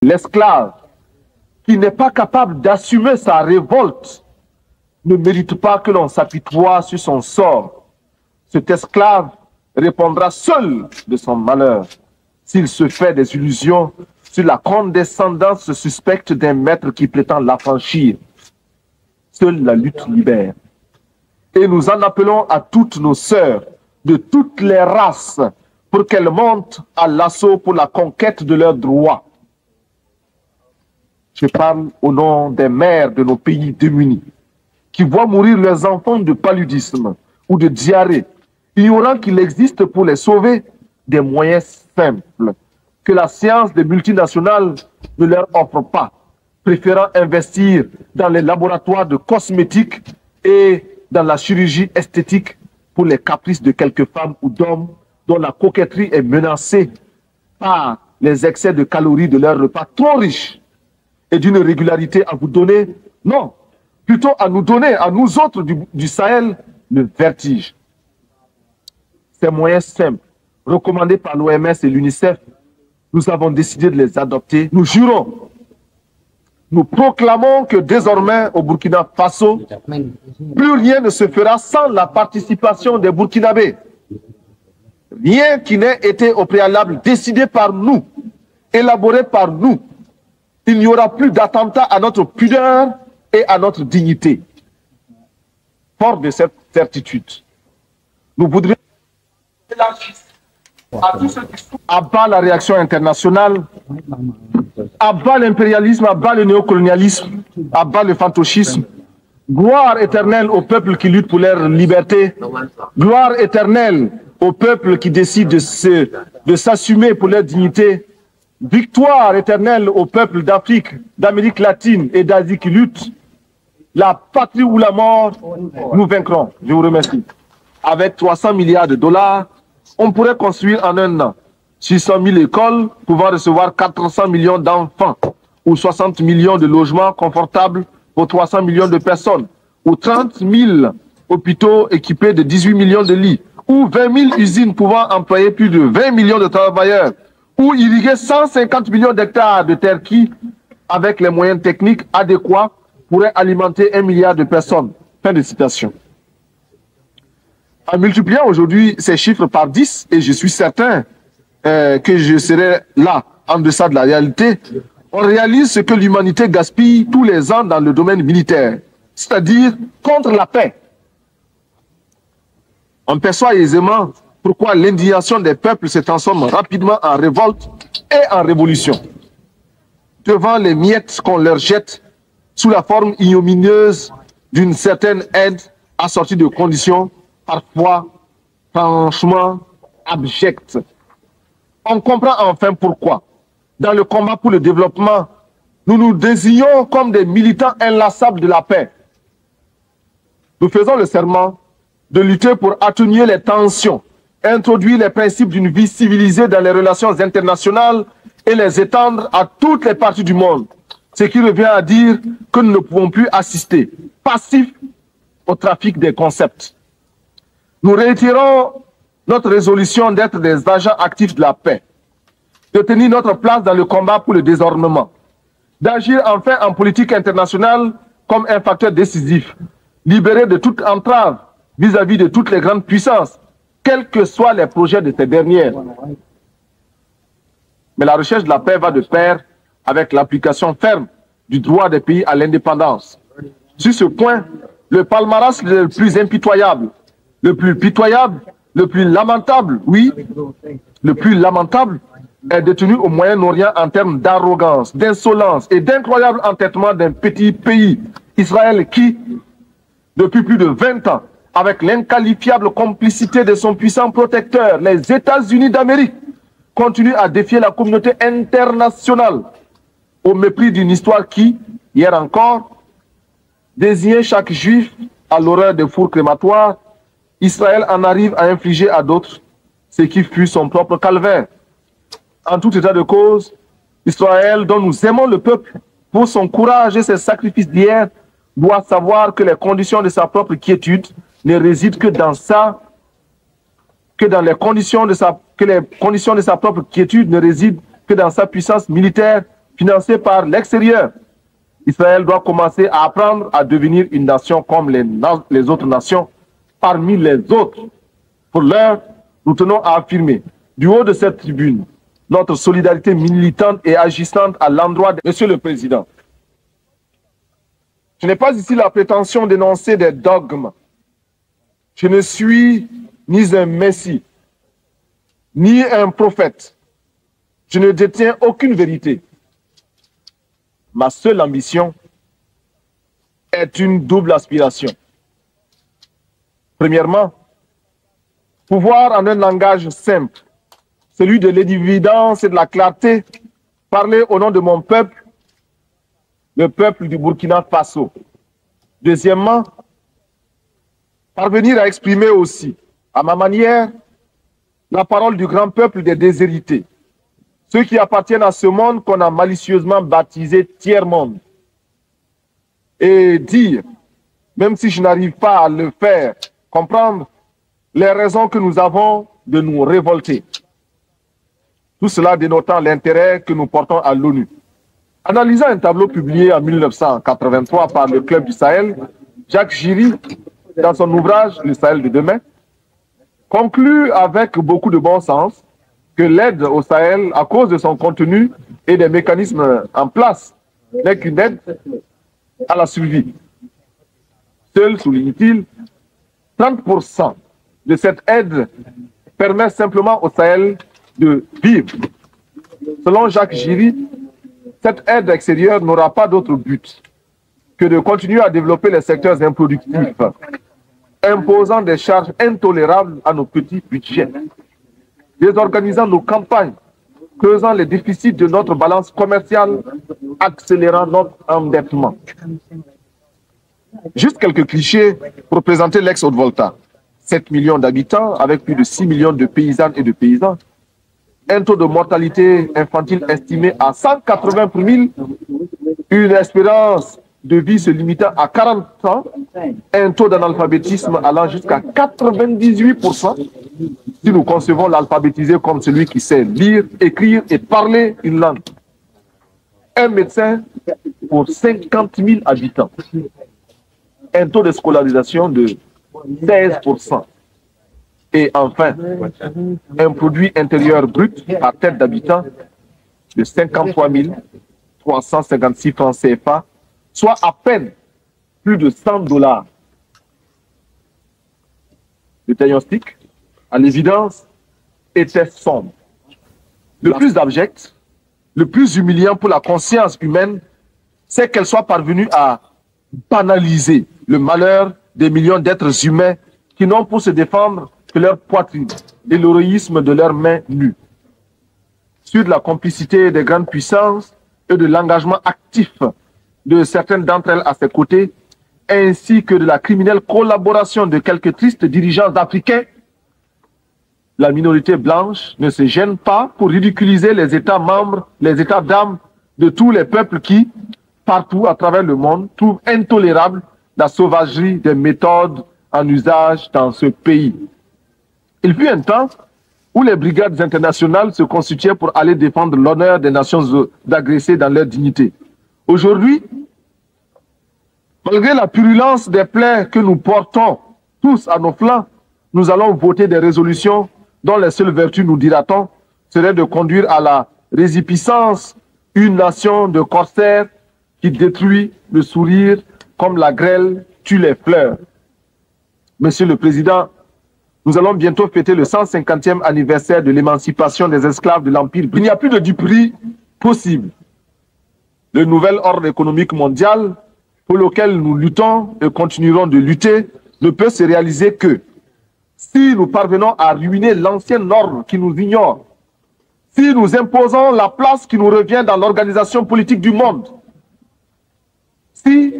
L'esclave qui n'est pas capable d'assumer sa révolte ne mérite pas que l'on s'apitoie sur son sort. Cet esclave répondra seul de son malheur s'il se fait des illusions sur la condescendance suspecte d'un maître qui prétend l'affranchir. Seule la lutte libère. Et nous en appelons à toutes nos sœurs de toutes les races pour qu'elles montent à l'assaut pour la conquête de leurs droits. Je parle au nom des mères de nos pays démunis qui voient mourir leurs enfants de paludisme ou de diarrhée, ignorant qu'il existe pour les sauver des moyens simples que la science des multinationales ne leur offre pas, préférant investir dans les laboratoires de cosmétiques et dans la chirurgie esthétique pour les caprices de quelques femmes ou d'hommes dont la coquetterie est menacée par les excès de calories de leurs repas trop riches et d'une régularité à vous donner, non, plutôt à nous donner, à nous autres du Sahel, le vertige. Ces moyens simples, recommandés par l'OMS et l'UNICEF, nous avons décidé de les adopter. Nous jurons, nous proclamons que désormais au Burkina Faso, plus rien ne se fera sans la participation des Burkinabés. Rien qui n'ait été au préalable décidé par nous, élaboré par nous. Il n'y aura plus d'attentat à notre pudeur et à notre dignité. Fort de cette certitude, nous voudrions à tous ceux qui sont à bas la réaction internationale, à bas l'impérialisme, à bas le néocolonialisme, à bas le fantoschisme. Gloire éternelle aux peuples qui luttent pour leur liberté. Gloire éternelle aux peuples qui décident de s'assumer pour leur dignité. Victoire éternelle aux peuples d'Afrique, d'Amérique latine et d'Asie qui luttent. La patrie ou la mort, nous vaincrons. Je vous remercie. Avec 300 milliards de dollars, on pourrait construire en un an 600 000 écoles pouvant recevoir 400 millions d'enfants ou 60 millions de logements confortables pour 300 millions de personnes ou 30 000 hôpitaux équipés de 18 millions de lits ou 20 000 usines pouvant employer plus de 20 millions de travailleurs ou irriguer 150 millions d'hectares de terre qui, avec les moyens techniques adéquats, pourraient alimenter 1 milliard de personnes. Fin de citation. En multipliant aujourd'hui ces chiffres par 10, et je suis certain que je serai là, en deçà de la réalité, on réalise ce que l'humanité gaspille tous les ans dans le domaine militaire, c'est-à-dire contre la paix. On perçoit aisément pourquoi l'indignation des peuples se transforme rapidement en révolte et en révolution, devant les miettes qu'on leur jette sous la forme ignominieuse d'une certaine aide assortie de conditions parfois franchement abjectes. On comprend enfin pourquoi, dans le combat pour le développement, nous nous désignons comme des militants inlassables de la paix. Nous faisons le serment de lutter pour atténuer les tensions, introduire les principes d'une vie civilisée dans les relations internationales et les étendre à toutes les parties du monde. Ce qui revient à dire que nous ne pouvons plus assister, passifs, au trafic des concepts. Nous réitérons notre résolution d'être des agents actifs de la paix, de tenir notre place dans le combat pour le désarmement, d'agir enfin en politique internationale comme un facteur décisif, libéré de toute entrave vis-à-vis de toutes les grandes puissances, quels que soient les projets de ces dernières. Mais la recherche de la paix va de pair avec l'application ferme du droit des pays à l'indépendance. Sur ce point, le palmarès le plus impitoyable, le plus pitoyable, le plus lamentable, oui, le plus lamentable, est détenu au Moyen-Orient en termes d'arrogance, d'insolence et d'incroyable entêtement d'un petit pays, Israël, qui, depuis plus de 20 ans, avec l'inqualifiable complicité de son puissant protecteur, les États-Unis d'Amérique, continue à défier la communauté internationale au mépris d'une histoire qui, hier encore, désignait chaque juif à l'horreur des fours crématoires. Israël en arrive à infliger à d'autres ce qui fut son propre calvaire. En tout état de cause, Israël, dont nous aimons le peuple pour son courage et ses sacrifices d'hier, doit savoir que les conditions de sa propre quiétude ne résident que dans les conditions de sa propre quiétude ne résident que dans sa puissance militaire, financée par l'extérieur. Israël doit commencer à apprendre à devenir une nation comme les autres nations, parmi les autres. Pour l'heure, nous tenons à affirmer, du haut de cette tribune, notre solidarité militante et agissante à l'endroit de Monsieur le Président. Je n'ai pas ici la prétention d'énoncer des dogmes. Je ne suis ni un messie, ni un prophète. Je ne détiens aucune vérité. Ma seule ambition est une double aspiration. Premièrement, pouvoir en un langage simple, celui de l'évidence et de la clarté, parler au nom de mon peuple, le peuple du Burkina Faso. Deuxièmement, parvenir à exprimer aussi, à ma manière, la parole du grand peuple des déshérités, ceux qui appartiennent à ce monde qu'on a malicieusement baptisé tiers-monde. Et dire, même si je n'arrive pas à le faire, comprendre les raisons que nous avons de nous révolter. Tout cela dénotant l'intérêt que nous portons à l'ONU. Analysant un tableau publié en 1983 par le Club du Sahel, Jacques Giry, dans son ouvrage « Le Sahel de demain », conclut avec beaucoup de bon sens que l'aide au Sahel, à cause de son contenu et des mécanismes en place, n'est qu'une aide à la survie. Seul, souligne-t-il, 30% de cette aide permet simplement au Sahel de vivre. Selon Jacques Giry, cette aide extérieure n'aura pas d'autre but que de continuer à développer les secteurs improductifs, imposant des charges intolérables à nos petits budgets, désorganisant nos campagnes, creusant les déficits de notre balance commerciale, accélérant notre endettement. Juste quelques clichés pour présenter l'ex-Haute-Volta. 7 millions d'habitants avec plus de 6 millions de paysannes et de paysans. Un taux de mortalité infantile estimé à 180 pour 1000. Une espérance de vie se limitant à 40 ans. Un taux d'analphabétisme allant jusqu'à 98%. Si nous concevons l'alphabétisé comme celui qui sait lire, écrire et parler une langue. Un médecin pour 50 000 habitants. Un taux de scolarisation de 16%. Et enfin, un produit intérieur brut par tête d'habitant de 53 356 francs CFA, soit à peine plus de 100 $. Le diagnostic, à l'évidence, était sombre. Le plus abject, le plus humiliant pour la conscience humaine, c'est qu'elle soit parvenue à banaliser le malheur des millions d'êtres humains qui n'ont pour se défendre que leur poitrine et l'héroïsme de leurs mains nues. Sur la complicité des grandes puissances et de l'engagement actif de certaines d'entre elles à ses côtés, ainsi que de la criminelle collaboration de quelques tristes dirigeants africains, la minorité blanche ne se gêne pas pour ridiculiser les États membres, les États d'âme de tous les peuples qui, partout à travers le monde, trouvent intolérable la sauvagerie des méthodes en usage dans ce pays. Il fut un temps où les brigades internationales se constituaient pour aller défendre l'honneur des nations d'agressés dans leur dignité. Aujourd'hui, malgré la purulence des plaies que nous portons tous à nos flancs, nous allons voter des résolutions dont les seules vertus, nous dira-t-on, seraient de conduire à la résipiscence une nation de corsaires qui détruit le sourire comme la grêle tue les fleurs. Monsieur le Président, nous allons bientôt fêter le 150e anniversaire de l'émancipation des esclaves de l'Empire. Il n'y a plus de duperie possible. Le nouvel ordre économique mondial pour lequel nous luttons et continuerons de lutter ne peut se réaliser que si nous parvenons à ruiner l'ancien ordre qui nous ignore, si nous imposons la place qui nous revient dans l'organisation politique du monde, si,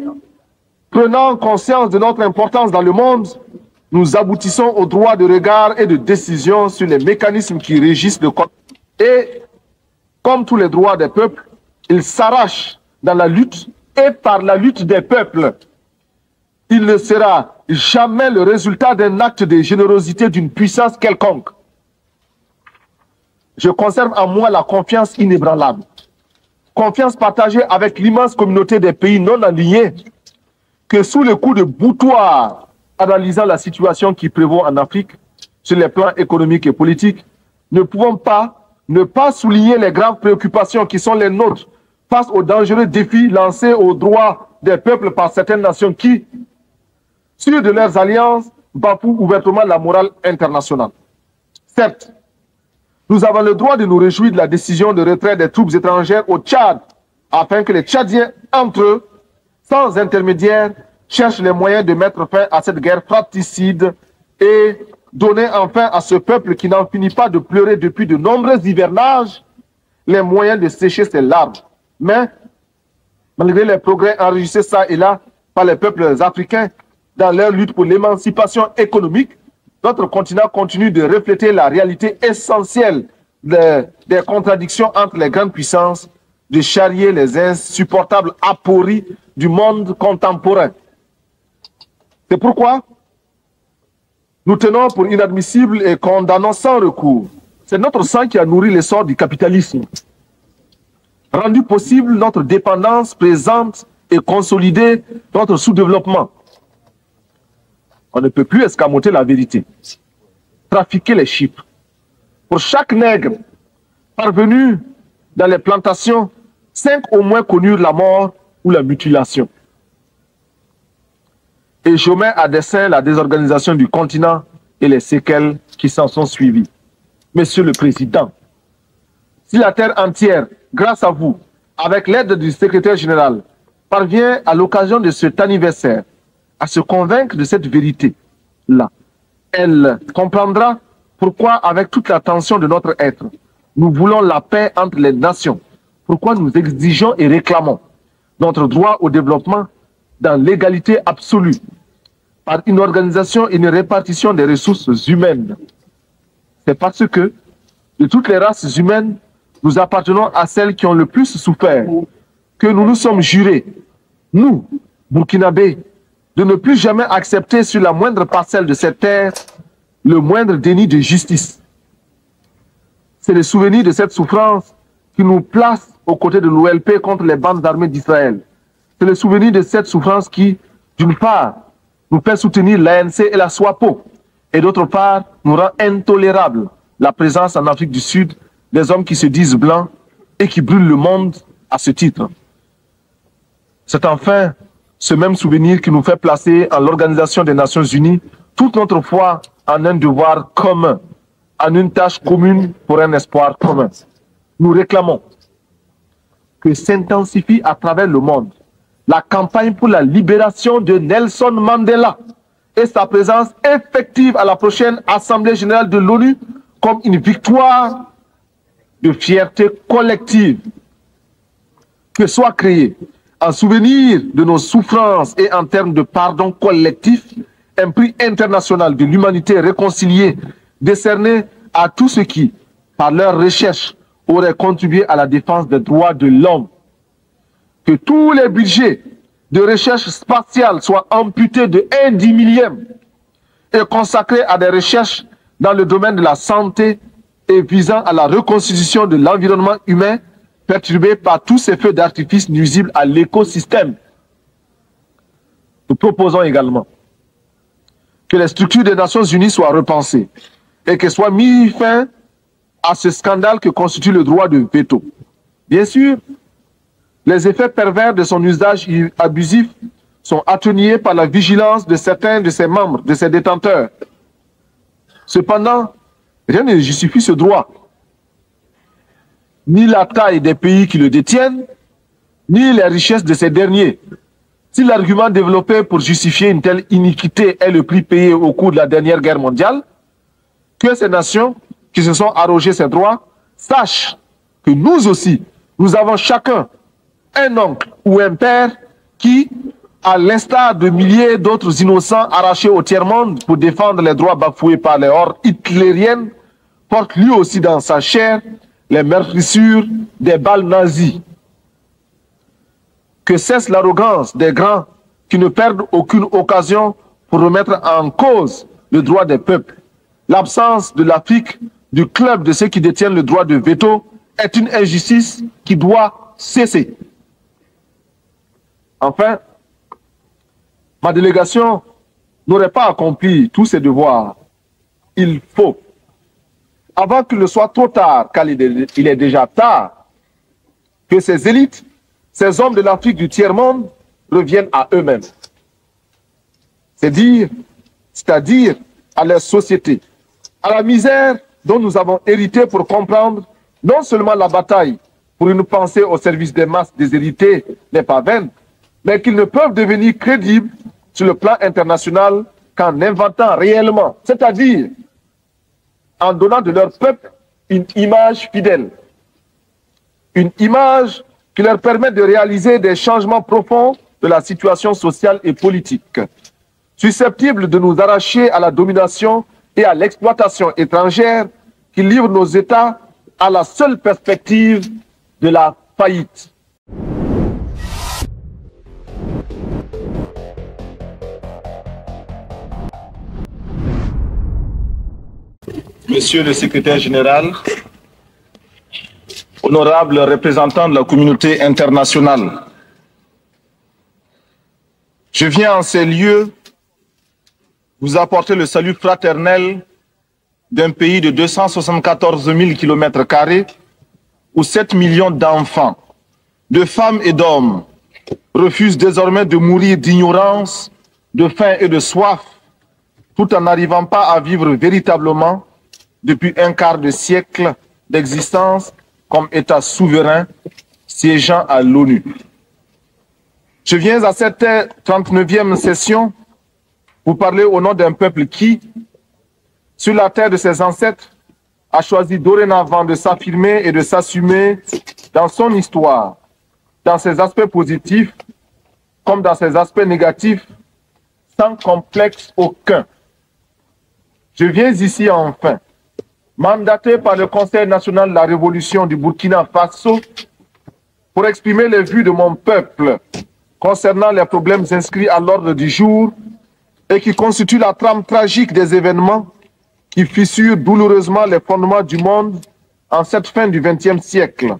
prenant conscience de notre importance dans le monde, nous aboutissons au droit de regard et de décision sur les mécanismes qui régissent le code. Et, comme tous les droits des peuples, ils s'arrachent dans la lutte et par la lutte des peuples. Il ne sera jamais le résultat d'un acte de générosité d'une puissance quelconque. Je conserve en moi la confiance inébranlable confiance partagée avec l'immense communauté des pays non alignés, que sous le coup de boutoir, analysant la situation qui prévaut en Afrique, sur les plans économiques et politiques, ne pouvons pas ne pas souligner les graves préoccupations qui sont les nôtres face aux dangereux défis lancés aux droits des peuples par certaines nations qui, sûres de leurs alliances, bafouent ouvertement la morale internationale. Certes, nous avons le droit de nous réjouir de la décision de retrait des troupes étrangères au Tchad, afin que les Tchadiens, entre eux, sans intermédiaire, cherchent les moyens de mettre fin à cette guerre fratricide et donner enfin à ce peuple qui n'en finit pas de pleurer depuis de nombreux hivernages les moyens de sécher ses larmes. Mais, malgré les progrès enregistrés ça et là par les peuples africains dans leur lutte pour l'émancipation économique, notre continent continue de refléter la réalité essentielle des contradictions entre les grandes puissances, de charrier les insupportables apories du monde contemporain. C'est pourquoi nous tenons pour inadmissible et condamnons sans recours. C'est notre sang qui a nourri l'essor du capitalisme, rendu possible notre dépendance présente et consolidé notre sous-développement. On ne peut plus escamoter la vérité, trafiquer les chiffres. Pour chaque nègre parvenu dans les plantations, 5 au moins connurent la mort ou la mutilation. Et je mets à dessein la désorganisation du continent et les séquelles qui s'en sont suivies. Monsieur le Président, si la terre entière, grâce à vous, avec l'aide du secrétaire général, parvient à l'occasion de cet anniversaire à se convaincre de cette vérité-là, elle comprendra pourquoi, avec toute l'attention de notre être, nous voulons la paix entre les nations, pourquoi nous exigeons et réclamons notre droit au développement dans l'égalité absolue, par une organisation et une répartition des ressources humaines. C'est parce que, de toutes les races humaines, nous appartenons à celles qui ont le plus souffert, que nous nous sommes jurés, nous, Burkinabés, de ne plus jamais accepter sur la moindre parcelle de cette terre le moindre déni de justice. C'est le souvenir de cette souffrance qui nous place aux côtés de l'OLP contre les bandes armées d'Israël. C'est le souvenir de cette souffrance qui, d'une part, nous fait soutenir l'ANC et la SWAPO, et d'autre part, nous rend intolérable la présence en Afrique du Sud des hommes qui se disent blancs et qui brûlent le monde à ce titre. C'est enfin ce même souvenir qui nous fait placer en l'Organisation des Nations Unies toute notre foi en un devoir commun, en une tâche commune pour un espoir commun. Nous réclamons que s'intensifie à travers le monde la campagne pour la libération de Nelson Mandela et sa présence effective à la prochaine Assemblée générale de l'ONU comme une victoire de fierté collective. Que soit créé, en souvenir de nos souffrances et en termes de pardon collectif, un prix international de l'humanité réconciliée décerné à tous ceux qui, par leur recherche, auraient contribué à la défense des droits de l'homme. Que tous les budgets de recherche spatiale soient amputés de 1/10 et consacrés à des recherches dans le domaine de la santé et visant à la reconstitution de l'environnement humain perturbé par tous ces feux d'artifice nuisibles à l'écosystème. Nous proposons également que les structures des Nations Unies soient repensées et que soit mis fin à ce scandale que constitue le droit de veto. Bien sûr, les effets pervers de son usage abusif sont atténués par la vigilance de certains de ses membres, de ses détenteurs. Cependant, rien ne justifie ce droit. Ni la taille des pays qui le détiennent, ni les richesses de ces derniers. Si l'argument développé pour justifier une telle iniquité est le prix payé au cours de la dernière guerre mondiale, que ces nations qui se sont arrogées ces droits sachent que nous aussi, nous avons chacun un oncle ou un père qui, à l'instar de milliers d'autres innocents arrachés au tiers-monde pour défendre les droits bafoués par les hordes hitlériennes, porte lui aussi dans sa chair les meurtrissures des balles nazies. Que cesse l'arrogance des grands qui ne perdent aucune occasion pour remettre en cause le droit des peuples. L'absence de l'Afrique du club de ceux qui détiennent le droit de veto est une injustice qui doit cesser. Enfin, ma délégation n'aurait pas accompli tous ses devoirs. Il faut, avant qu'il ne soit trop tard, car il est déjà tard, que ces élites, ces hommes de l'Afrique du tiers-monde reviennent à eux-mêmes. C'est-à-dire à leur société, à la misère dont nous avons hérité pour comprendre non seulement la bataille pour une pensée au service des masses déshéritées n'est pas vaine, mais qu'ils ne peuvent devenir crédibles sur le plan international qu'en inventant réellement, c'est-à-dire en donnant de leur peuple une image fidèle, une image qui leur permet de réaliser des changements profonds de la situation sociale et politique, susceptibles de nous arracher à la domination et à l'exploitation étrangère qui livrent nos États à la seule perspective de la faillite. Monsieur le secrétaire général, honorable représentant de la communauté internationale, je viens en ces lieux vous apporter le salut fraternel d'un pays de 274 000 km² où 7 millions d'enfants, de femmes et d'hommes refusent désormais de mourir d'ignorance, de faim et de soif, tout en n'arrivant pas à vivre véritablement depuis un quart de siècle d'existence comme État souverain siégeant à l'ONU. Je viens à cette 39e session pour parler au nom d'un peuple qui, sur la terre de ses ancêtres, a choisi dorénavant de s'affirmer et de s'assumer dans son histoire, dans ses aspects positifs comme dans ses aspects négatifs, sans complexe aucun. Je viens ici enfin, mandaté par le Conseil national de la Révolution du Burkina Faso, pour exprimer les vues de mon peuple concernant les problèmes inscrits à l'ordre du jour et qui constituent la trame tragique des événements qui fissurent douloureusement les fondements du monde en cette fin du XXe siècle.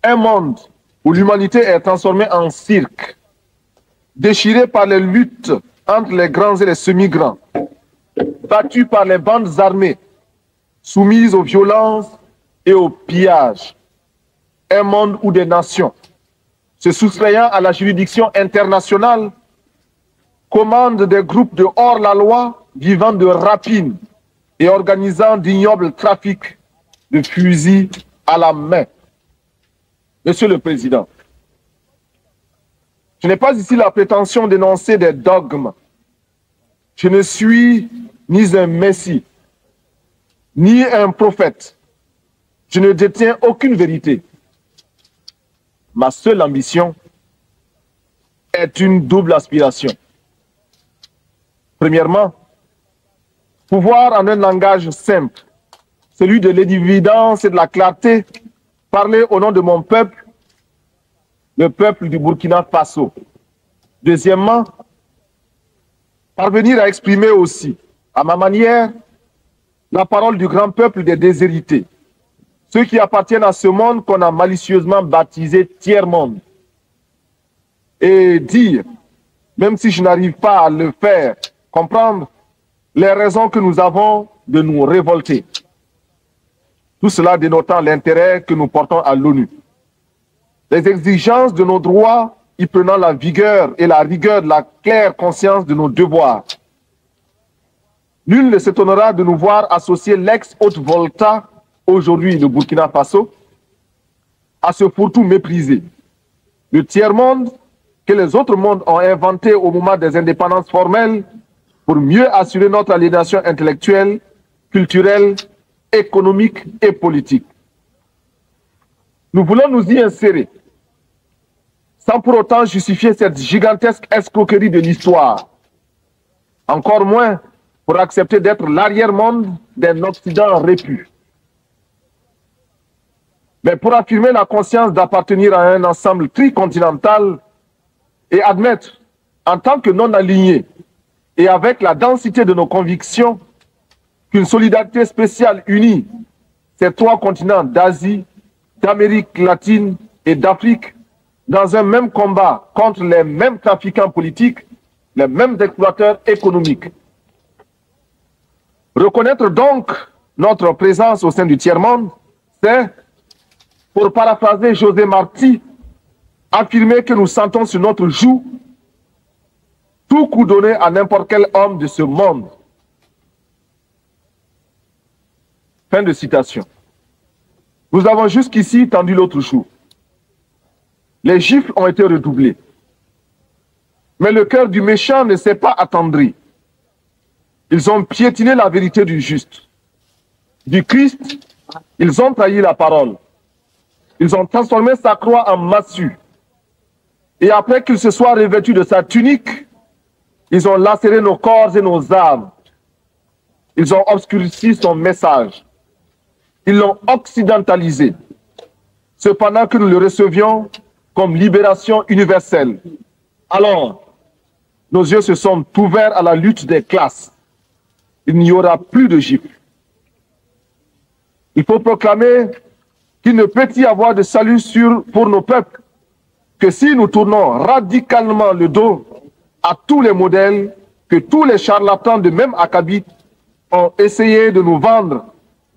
Un monde où l'humanité est transformée en cirque, déchiré par les luttes entre les grands et les semi-grands, battu par les bandes armées, soumises aux violences et aux pillages. Un monde où des nations, se soustrayant à la juridiction internationale, commandent des groupes de hors-la-loi vivant de rapines et organisant d'ignobles trafics de fusils à la main. Monsieur le Président, je n'ai pas ici la prétention d'énoncer des dogmes. Je ne suis ni un messie, ni un prophète. Je ne détiens aucune vérité. Ma seule ambition est une double aspiration. Premièrement, pouvoir en un langage simple, celui de l'évidence et de la clarté, parler au nom de mon peuple, le peuple du Burkina Faso. Deuxièmement, parvenir à exprimer aussi, à ma manière, la parole du grand peuple des déshérités, ceux qui appartiennent à ce monde qu'on a malicieusement baptisé tiers-monde, et dire, même si je n'arrive pas à le faire, comprendre les raisons que nous avons de nous révolter. Tout cela dénotant l'intérêt que nous portons à l'ONU. Les exigences de nos droits y prenant la vigueur et la rigueur de la claire conscience de nos devoirs. Nul ne s'étonnera de nous voir associer l'ex-Haute-Volta, aujourd'hui le Burkina Faso, à ce fourre-tout méprisé. Le tiers-monde que les autres mondes ont inventé au moment des indépendances formelles pour mieux assurer notre aliénation intellectuelle, culturelle, économique et politique. Nous voulons nous y insérer, sans pour autant justifier cette gigantesque escroquerie de l'histoire, encore moins pour accepter d'être l'arrière-monde d'un Occident répu. Mais pour affirmer la conscience d'appartenir à un ensemble tricontinental et admettre, en tant que non-alignés et avec la densité de nos convictions, qu'une solidarité spéciale unit ces trois continents d'Asie, d'Amérique latine et d'Afrique dans un même combat contre les mêmes trafiquants politiques, les mêmes exploiteurs économiques. Reconnaître donc notre présence au sein du tiers-monde, c'est, pour paraphraser José Marti, affirmer que nous sentons sur notre joue tout coup donné à n'importe quel homme de ce monde. Fin de citation. Nous avons jusqu'ici tendu l'autre joue. Les gifles ont été redoublés. Mais le cœur du méchant ne s'est pas attendri. Ils ont piétiné la vérité du juste. Du Christ, ils ont trahi la parole. Ils ont transformé sa croix en massue. Et après qu'il se soit revêtu de sa tunique, ils ont lacéré nos corps et nos âmes. Ils ont obscurci son message. Ils l'ont occidentalisé. Cependant que nous le recevions comme libération universelle. Alors, nos yeux se sont ouverts à la lutte des classes. Il n'y aura plus de gifles. Il faut proclamer qu'il ne peut y avoir de salut pour nos peuples que si nous tournons radicalement le dos à tous les modèles que tous les charlatans de même acabit ont essayé de nous vendre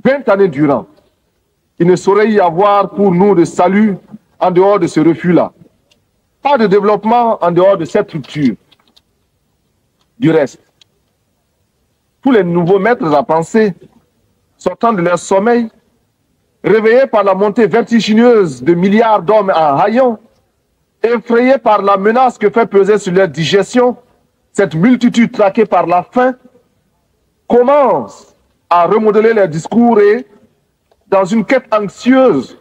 20 années durant. Il ne saurait y avoir pour nous de salut en dehors de ce refus-là. Pas de développement en dehors de cette structure. Du reste, tous les nouveaux maîtres à penser, sortant de leur sommeil, réveillés par la montée vertigineuse de milliards d'hommes en haillons, effrayés par la menace que fait peser sur leur digestion cette multitude traquée par la faim, commencent à remodeler leurs discours et, dans une quête anxieuse,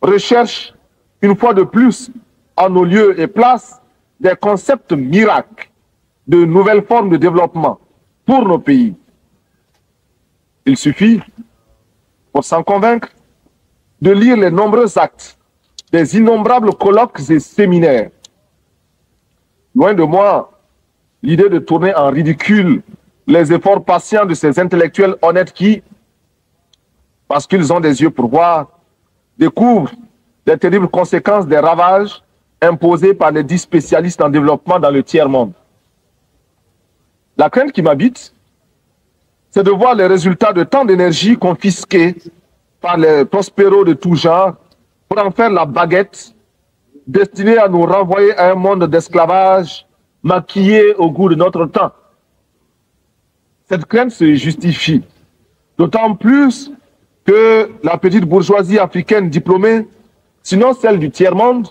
recherchent une fois de plus, en nos lieux et places, des concepts miracles, de nouvelles formes de développement pour nos pays. Il suffit, pour s'en convaincre, de lire les nombreux actes des innombrables colloques et séminaires. Loin de moi l'idée de tourner en ridicule les efforts patients de ces intellectuels honnêtes qui, parce qu'ils ont des yeux pour voir, découvrent les terribles conséquences des ravages imposés par les 10 spécialistes en développement dans le tiers-monde. La crainte qui m'habite, c'est de voir les résultats de tant d'énergie confisquée par les prospéros de tout genre pour en faire la baguette destinée à nous renvoyer à un monde d'esclavage maquillé au goût de notre temps. Cette crainte se justifie, d'autant plus que la petite bourgeoisie africaine diplômée, sinon celle du tiers-monde,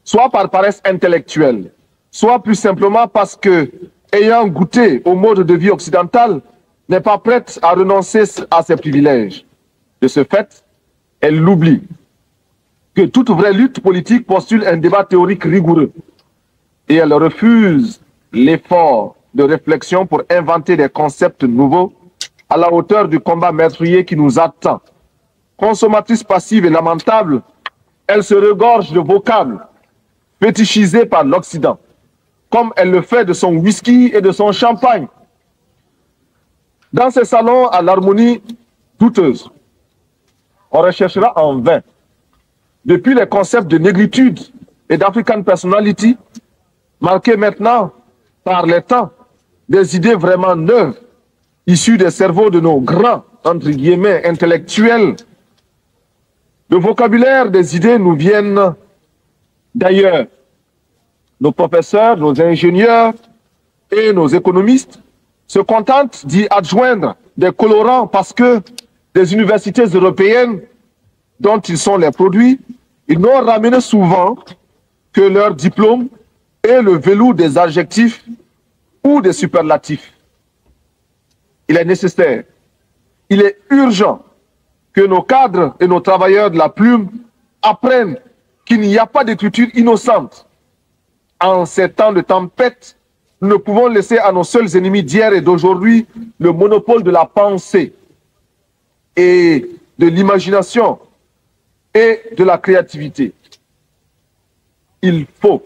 soit par paresse intellectuelle, soit plus simplement parce que, ayant goûté au mode de vie occidental, n'est pas prête à renoncer à ses privilèges. De ce fait, elle l'oublie que toute vraie lutte politique postule un débat théorique rigoureux et elle refuse l'effort de réflexion pour inventer des concepts nouveaux à la hauteur du combat meurtrier qui nous attend. Consommatrice passive et lamentable, elle se regorge de vocables fétichisés par l'Occident, comme elle le fait de son whisky et de son champagne. Dans ces salons à l'harmonie douteuse, on recherchera en vain, depuis les concepts de négritude et d'African personality, marqués maintenant par les temps, des idées vraiment neuves, issues des cerveaux de nos grands, entre guillemets, intellectuels. Le vocabulaire des idées nous viennent d'ailleurs. Nos professeurs, nos ingénieurs et nos économistes se contentent d'y adjoindre des colorants parce que des universités européennes dont ils sont les produits, ils n'ont ramené souvent que leur diplôme et le velours des adjectifs ou des superlatifs. Il est nécessaire, il est urgent que nos cadres et nos travailleurs de la plume apprennent qu'il n'y a pas d'écriture innocente. En ces temps de tempête, nous ne pouvons laisser à nos seuls ennemis d'hier et d'aujourd'hui le monopole de la pensée et de l'imagination et de la créativité. Il faut,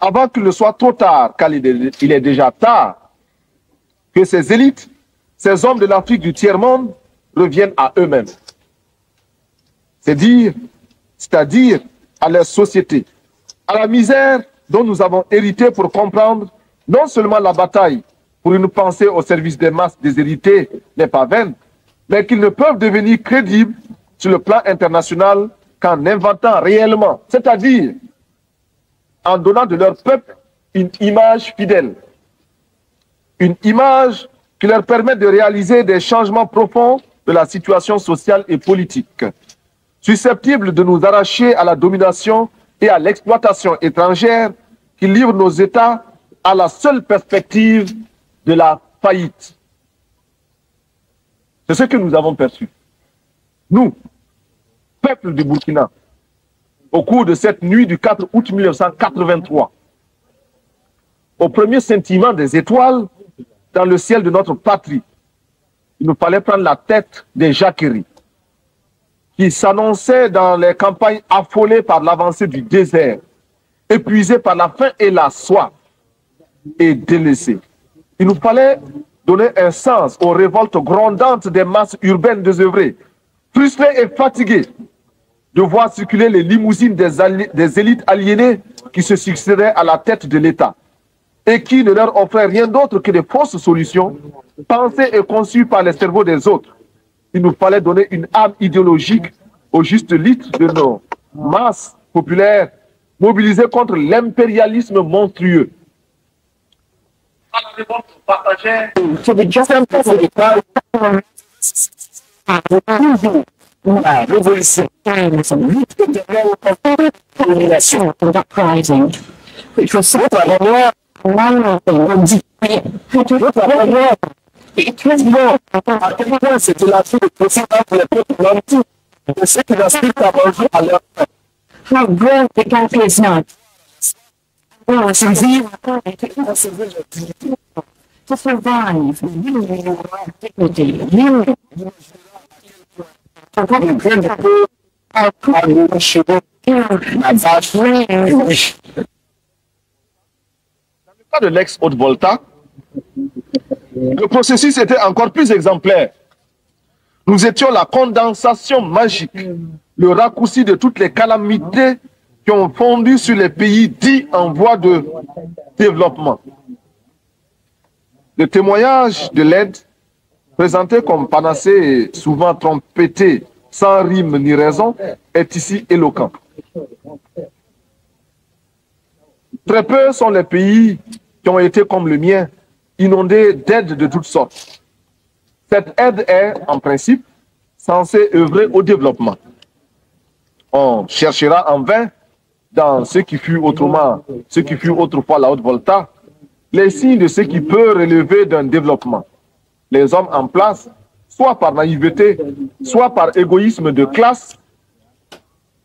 avant qu'il ne soit trop tard, car il est déjà tard, que ces élites, ces hommes de l'Afrique du tiers-monde reviennent à eux-mêmes. c'est-à-dire à leur société, à la misère dont nous avons hérité pour comprendre non seulement la bataille pour une pensée au service des masses déshéritées n'est pas vaine, mais qu'ils ne peuvent devenir crédibles sur le plan international qu'en inventant réellement, c'est-à-dire en donnant de leur peuple une image fidèle, une image qui leur permet de réaliser des changements profonds de la situation sociale et politique, susceptibles de nous arracher à la domination et à l'exploitation étrangère qui livre nos États à la seule perspective de la faillite. C'est ce que nous avons perçu. Nous, peuple du Burkina, au cours de cette nuit du 4 août 1983, au premier scintillement des étoiles dans le ciel de notre patrie, il nous fallait prendre la tête des jacqueries qui s'annonçaient dans les campagnes affolées par l'avancée du désert, épuisées par la faim et la soif et délaissées. Il nous fallait donner un sens aux révoltes grondantes des masses urbaines désœuvrées, frustrées et fatiguées de voir circuler les limousines des élites aliénées qui se succédaient à la tête de l'État et qui ne leur offraient rien d'autre que des fausses solutions pensées et conçues par les cerveaux des autres. Il nous fallait donner une âme idéologique au juste litre de nos masses populaires mobilisées contre l'impérialisme monstrueux. La révolution which was so c'était la fille de président pour les peuples nantis, de ceux qui n'aspirent à manger à leur faim. How great the country is not. To survive, dignity, Dans le cas de l'ex-Haute-Volta, le processus était encore plus exemplaire. Nous étions la condensation magique, le raccourci de toutes les calamités qui ont fondu sur les pays dits en voie de développement. Le témoignage de l'aide, présenté comme panacée et souvent trompetée, sans rime ni raison, est ici éloquent. Très peu sont les pays qui ont été comme le mien, inondés d'aides de toutes sortes. Cette aide est, en principe, censée œuvrer au développement. On cherchera en vain, dans ce qui fut autrefois la Haute-Volta, les signes de ce qui peut relever d'un développement. Les hommes en place, soit par naïveté, soit par égoïsme de classe,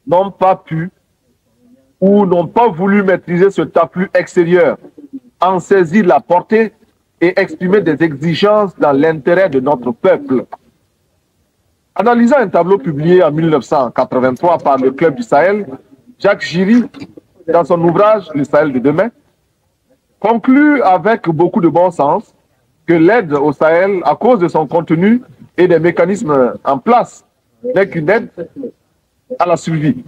n'ont pas pu ou n'ont pas voulu maîtriser ce afflux extérieur, en saisir la portée et exprimer des exigences dans l'intérêt de notre peuple. Analysant un tableau publié en 1983 par le Club du Sahel, Jacques Giry, dans son ouvrage « Le Sahel de demain », conclut avec beaucoup de bon sens que l'aide au Sahel, à cause de son contenu et des mécanismes en place, n'est qu'une aide à la survie.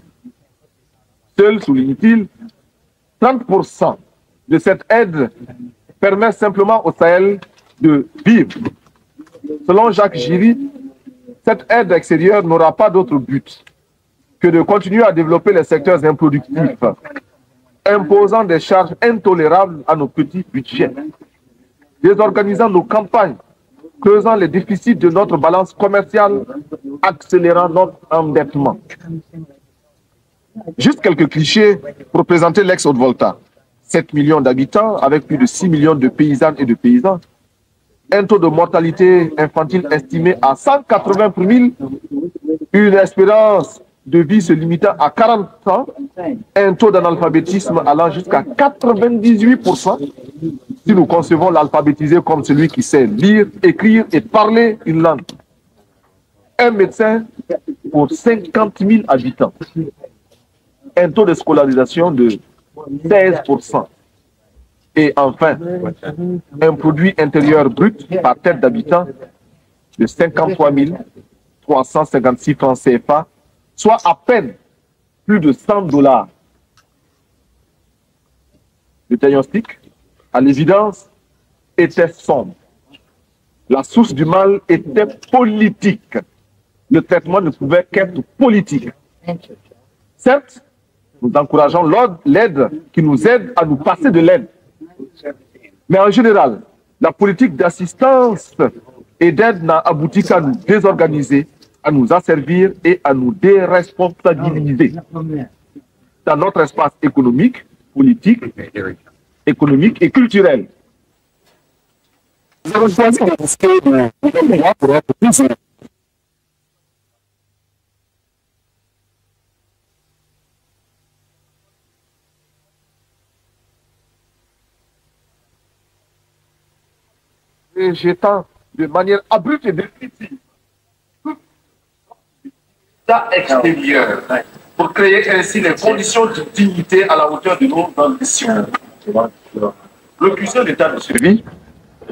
Seul, souligne-t-il, 30% de cette aide permet simplement au Sahel de vivre. Selon Jacques Giry, cette aide extérieure n'aura pas d'autre but que de continuer à développer les secteurs improductifs, imposant des charges intolérables à nos petits budgets, désorganisant nos campagnes, creusant les déficits de notre balance commerciale, accélérant notre endettement. Juste quelques clichés pour présenter l'ex-Haute-Volta. 7 millions d'habitants avec plus de 6 millions de paysannes et de paysans. Un taux de mortalité infantile estimé à 180 pour 1000. Une espérance de vie se limitant à 40 ans. Un taux d'analphabétisme allant jusqu'à 98%. Si nous concevons l'alphabétisé comme celui qui sait lire, écrire et parler une langue. Un médecin pour 50 000 habitants. Un taux de scolarisation de 16%. Et enfin, un produit intérieur brut par tête d'habitant de 53 356 francs CFA, soit à peine plus de $100. Le diagnostic, à l'évidence, était sombre. La source du mal était politique. Le traitement ne pouvait qu'être politique. Certes, nous encourageons l'aide qui nous aide à nous passer de l'aide. Mais en général, la politique d'assistance et d'aide n'a abouti qu'à nous désorganiser, à nous asservir et à nous déresponsabiliser. Dans notre espace économique, politique, économique et culturel. Nous avons choisi de discuter de droit pour être plus. Et jetant de manière abrupte et définitive extérieur pour créer ainsi les conditions de dignité à la hauteur de nos ambitions. Recusons l'état de survie,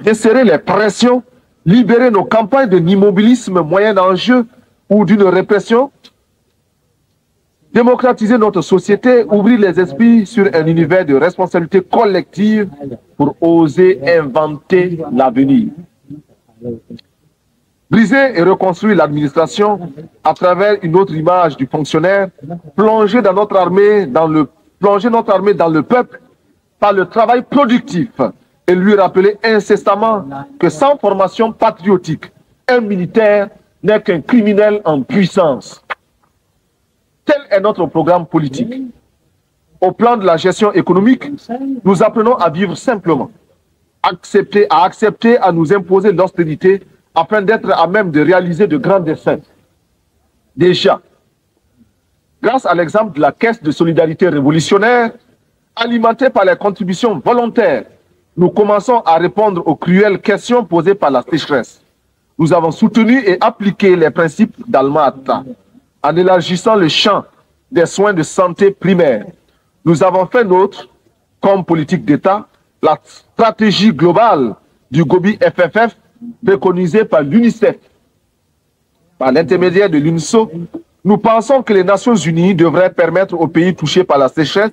desserrer les pressions, libérer nos campagnes de l'immobilisme moyen d'enjeu ou d'une répression, démocratiser notre société, ouvrir les esprits sur un univers de responsabilité collective pour oser inventer l'avenir. Briser et reconstruire l'administration à travers une autre image du fonctionnaire, plonger notre armée dans le peuple par le travail productif et lui rappeler incessamment que sans formation patriotique, un militaire n'est qu'un criminel en puissance. Tel est notre programme politique. Au plan de la gestion économique, nous apprenons à vivre simplement, à accepter à nous imposer l'austérité afin d'être à même de réaliser de grands desseins. Déjà, grâce à l'exemple de la Caisse de solidarité révolutionnaire, alimentée par les contributions volontaires, nous commençons à répondre aux cruelles questions posées par la sécheresse. Nous avons soutenu et appliqué les principes d'Alma-Ata en élargissant le champ des soins de santé primaires. Nous avons fait nôtre, comme politique d'État, la stratégie globale du Gobi FFF préconisée par l'UNICEF. Par l'intermédiaire de l'UNSO, nous pensons que les Nations Unies devraient permettre aux pays touchés par la sécheresse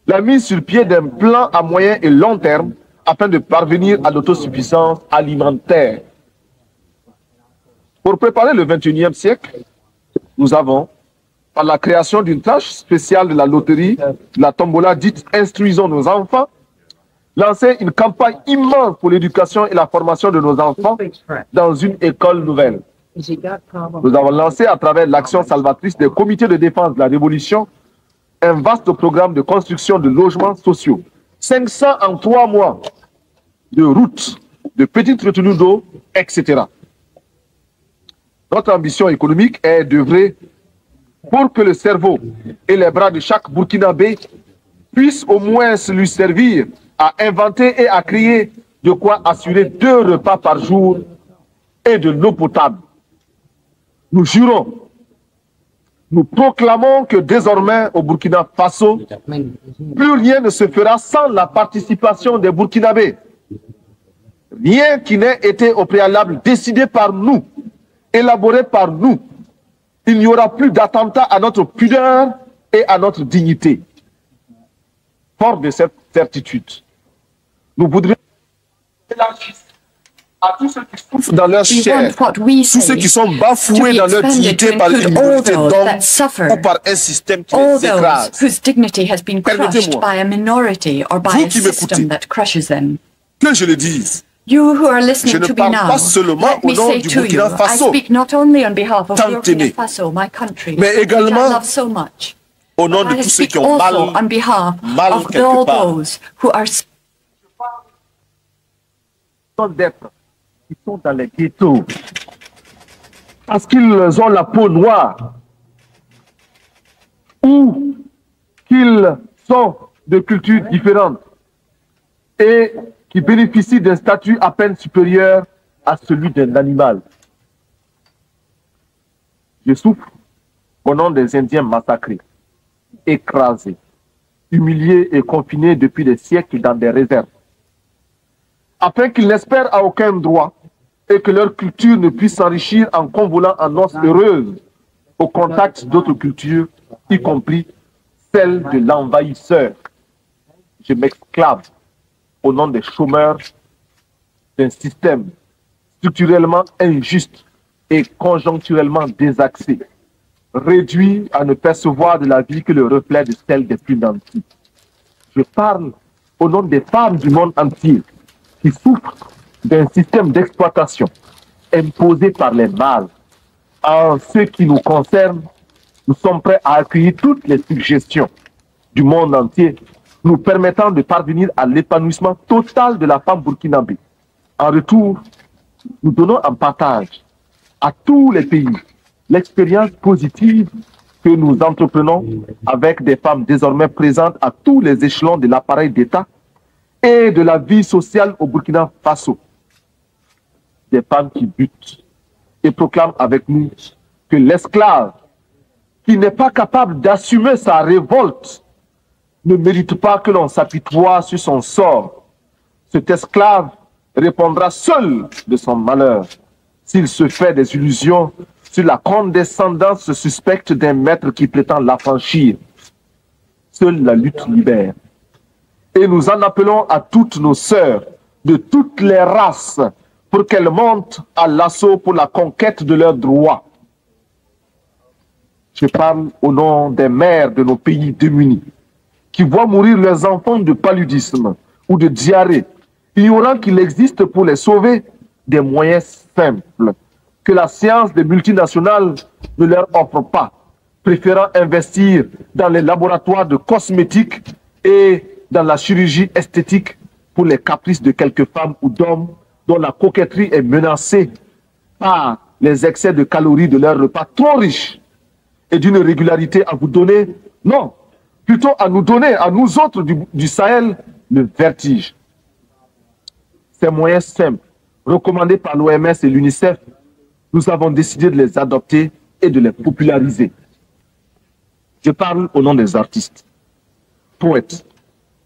la mise sur pied d'un plan à moyen et long terme afin de parvenir à l'autosuffisance alimentaire. Pour préparer le 21e siècle, nous avons, par la création d'une tâche spéciale de la loterie, la tombola dite « Instruisons nos enfants », lancé une campagne immense pour l'éducation et la formation de nos enfants dans une école nouvelle. Nous avons lancé à travers l'action salvatrice des comités de défense de la Révolution un vaste programme de construction de logements sociaux. 500 en 3 mois, de routes, de petites retenues d'eau, etc. Notre ambition économique est d'œuvrer pour que le cerveau et les bras de chaque Burkinabé puissent au moins lui servir à inventer et à créer de quoi assurer 2 repas par jour et de l'eau potable. Nous jurons, nous proclamons que désormais au Burkina Faso, plus rien ne se fera sans la participation des Burkinabés. Rien qui n'ait été au préalable décidé par nous, élaboré par nous. Il n'y aura plus d'attentat à notre pudeur et à notre dignité. Fort de cette certitude, nous voudrions élargir à tous ceux qui souffrent dans leur chair, tous ceux qui sont bafoués dans leur dignité par l'immunité d'homme ou par un système qui les écrase. Permettez-moi, vous qui m'écoutez, que je le dise, je ne parle pas seulement au nom du Burkina Faso, tant aimé, mais également au nom de tous ceux qui ont mal quelque part. D'être qui sont dans les ghettos parce qu'ils ont la peau noire ou qu'ils sont de cultures différentes et qui bénéficient d'un statut à peine supérieur à celui d'un animal. Je souffre au nom des Indiens massacrés, écrasés, humiliés et confinés depuis des siècles dans des réserves, afin qu'ils n'espèrent à aucun droit et que leur culture ne puisse s'enrichir en convolant en noces heureuses au contact d'autres cultures, y compris celle de l'envahisseur. Je m'esclave au nom des chômeurs d'un système structurellement injuste et conjoncturellement désaxé, réduit à ne percevoir de la vie que le reflet de celle des plus nantis. Je parle au nom des femmes du monde entier qui souffrent d'un système d'exploitation imposé par les mâles. En ce qui nous concerne, nous sommes prêts à accueillir toutes les suggestions du monde entier nous permettant de parvenir à l'épanouissement total de la femme burkinabé. En retour, nous donnons en partage à tous les pays l'expérience positive que nous entreprenons avec des femmes désormais présentes à tous les échelons de l'appareil d'État et de la vie sociale au Burkina Faso. Des femmes qui butent et proclament avec nous que l'esclave qui n'est pas capable d'assumer sa révolte ne mérite pas que l'on s'apitoie sur son sort. Cet esclave répondra seul de son malheur s'il se fait des illusions sur la condescendance suspecte d'un maître qui prétend l'affranchir. Seule la lutte libère. Et nous en appelons à toutes nos sœurs de toutes les races pour qu'elles montent à l'assaut pour la conquête de leurs droits. Je parle au nom des mères de nos pays démunis qui voient mourir leurs enfants de paludisme ou de diarrhée, ignorant qu'il existe pour les sauver des moyens simples que la science des multinationales ne leur offre pas, préférant investir dans les laboratoires de cosmétiques et dans la chirurgie esthétique pour les caprices de quelques femmes ou d'hommes dont la coquetterie est menacée par les excès de calories de leurs repas trop riches et d'une régularité à vous donner, non, plutôt à nous donner, à nous autres du Sahel, le vertige. Ces moyens simples, recommandés par l'OMS et l'UNICEF, nous avons décidé de les adopter et de les populariser. Je parle au nom des artistes, poètes,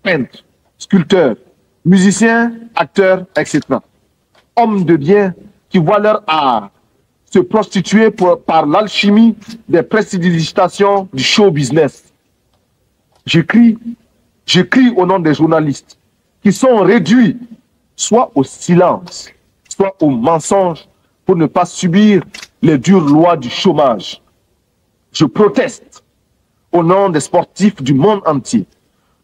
peintres, sculpteurs, musiciens, acteurs, etc. Hommes de bien qui voient leur art se prostituer par l'alchimie des prestidigitations du show business. J'écris au nom des journalistes qui sont réduits soit au silence, soit au mensonge pour ne pas subir les dures lois du chômage. Je proteste au nom des sportifs du monde entier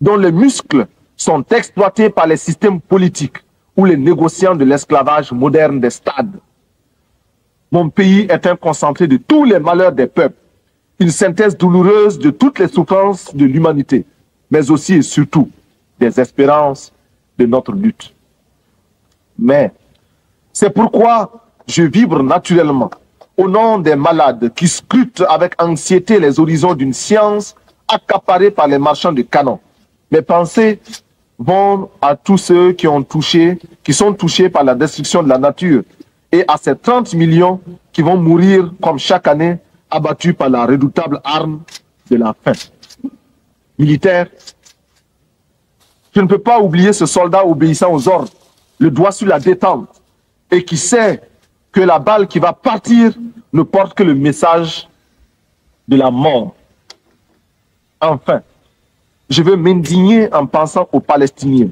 dont les muscles sont exploités par les systèmes politiques ou les négociants de l'esclavage moderne des stades. Mon pays est un concentré de tous les malheurs des peuples, une synthèse douloureuse de toutes les souffrances de l'humanité, mais aussi et surtout des espérances de notre lutte. Mais c'est pourquoi je vibre naturellement au nom des malades qui scrutent avec anxiété les horizons d'une science accaparée par les marchands de canons. Mes pensées vont à tous ceux qui sont touchés par la destruction de la nature et à ces 30 millions qui vont mourir comme chaque année abattus par la redoutable arme de la faim. Militaire, je ne peux pas oublier ce soldat obéissant aux ordres, le doigt sur la détente, et qui sait que la balle qui va partir ne porte que le message de la mort. Enfin, je veux m'indigner en pensant aux Palestiniens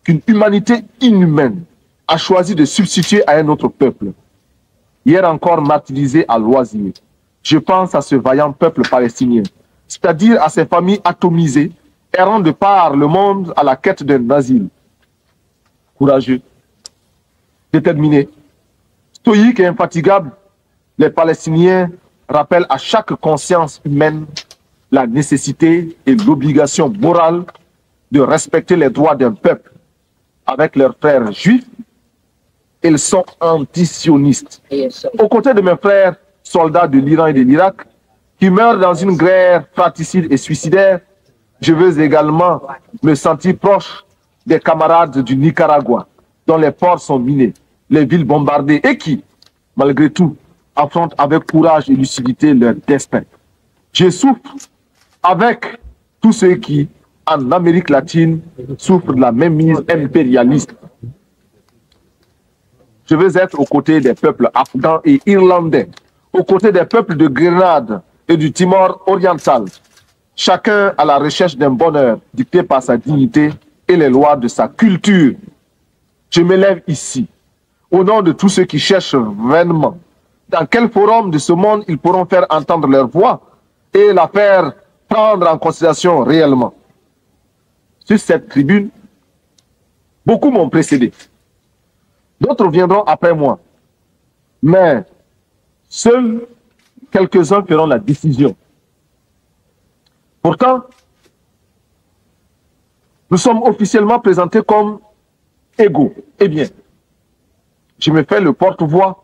qu'une humanité inhumaine a choisi de substituer à un autre peuple. Hier encore martyrisé à loisir, je pense à ce vaillant peuple palestinien, c'est-à-dire à ces familles atomisées, errant de par le monde à la quête d'un asile. Courageux, déterminés, stoïques et infatigables, les Palestiniens rappellent à chaque conscience humaine la nécessité et l'obligation morale de respecter les droits d'un peuple. Avec leurs frères juifs, ils sont anti-sionistes. Aux côtés de mes frères soldats de l'Iran et de l'Irak, qui meurent dans une guerre fratricide et suicidaire, je veux également me sentir proche des camarades du Nicaragua, dont les ports sont minés, les villes bombardées et qui, malgré tout, affrontent avec courage et lucidité leur destin. Je souffre avec tous ceux qui, en Amérique latine, souffrent de la même mise impérialiste. Je veux être aux côtés des peuples afghans et irlandais, aux côtés des peuples de Grenade, et du Timor oriental, chacun à la recherche d'un bonheur dicté par sa dignité et les lois de sa culture. Je m'élève ici, au nom de tous ceux qui cherchent vainement dans quel forum de ce monde ils pourront faire entendre leur voix et la faire prendre en considération réellement. Sur cette tribune, beaucoup m'ont précédé. D'autres viendront après moi. Mais seuls quelques-uns feront la décision. Pourtant, nous sommes officiellement présentés comme égaux. Eh bien, je me fais le porte-voix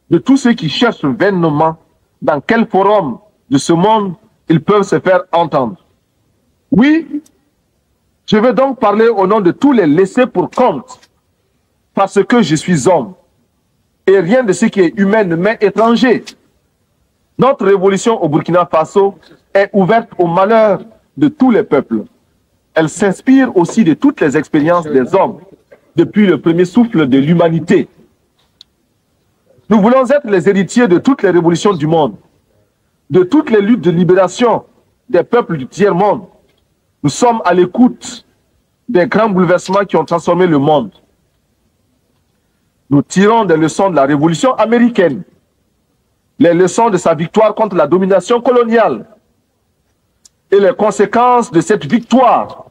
de tous ceux qui cherchent vainement dans quel forum de ce monde ils peuvent se faire entendre. Oui, je vais donc parler au nom de tous les laissés pour compte, parce que je suis homme, et rien de ce qui est humain ne m'est étranger. Notre révolution au Burkina Faso est ouverte au malheur de tous les peuples. Elle s'inspire aussi de toutes les expériences des hommes depuis le premier souffle de l'humanité. Nous voulons être les héritiers de toutes les révolutions du monde, de toutes les luttes de libération des peuples du tiers-monde. Nous sommes à l'écoute des grands bouleversements qui ont transformé le monde. Nous tirons des leçons de la révolution américaine, les leçons de sa victoire contre la domination coloniale et les conséquences de cette victoire.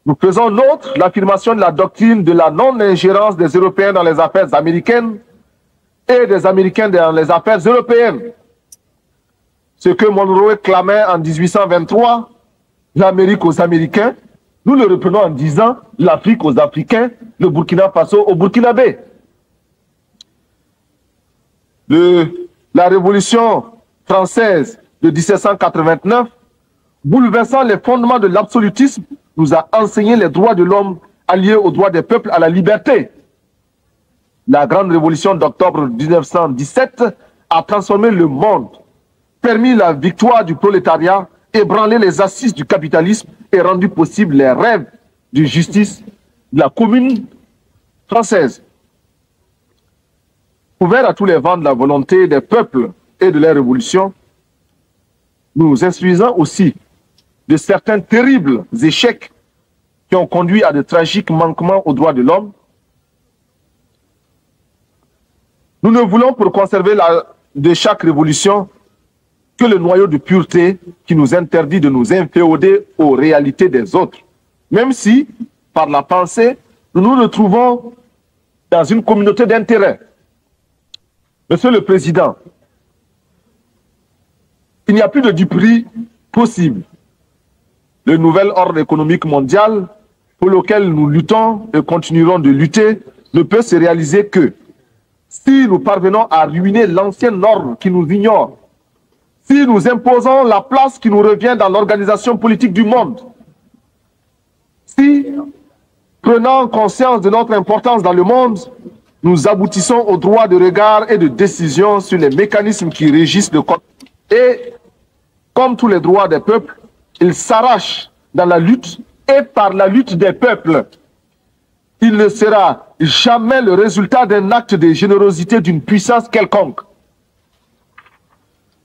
Nous faisons nôtre l'affirmation de la doctrine de la non-ingérence des Européens dans les affaires américaines et des Américains dans les affaires européennes. Ce que Monroe clamait en 1823, l'Amérique aux Américains, nous le reprenons en disant l'Afrique aux Africains, le Burkina Faso aux Burkinabés. La Révolution française de 1789, bouleversant les fondements de l'absolutisme, nous a enseigné les droits de l'homme alliés aux droits des peuples à la liberté. La grande révolution d'octobre 1917 a transformé le monde, permis la victoire du prolétariat, ébranlé les assises du capitalisme et rendu possible les rêves de justice de la commune française. Ouvert à tous les vents de la volonté des peuples et de leur révolution, nous instruisons aussi de certains terribles échecs qui ont conduit à de tragiques manquements aux droits de l'homme. Nous ne voulons pour conserver de chaque révolution que le noyau de pureté qui nous interdit de nous inféoder aux réalités des autres, même si, par la pensée, nous nous retrouvons dans une communauté d'intérêts. Monsieur le Président, il n'y a plus de duperie possible. Le nouvel ordre économique mondial pour lequel nous luttons et continuerons de lutter ne peut se réaliser que si nous parvenons à ruiner l'ancien ordre qui nous ignore, si nous imposons la place qui nous revient dans l'organisation politique du monde, si, prenant conscience de notre importance dans le monde, nous aboutissons au droit de regard et de décision sur les mécanismes qui régissent le code. Et, comme tous les droits des peuples, ils s'arrachent dans la lutte et par la lutte des peuples. Il ne sera jamais le résultat d'un acte de générosité d'une puissance quelconque.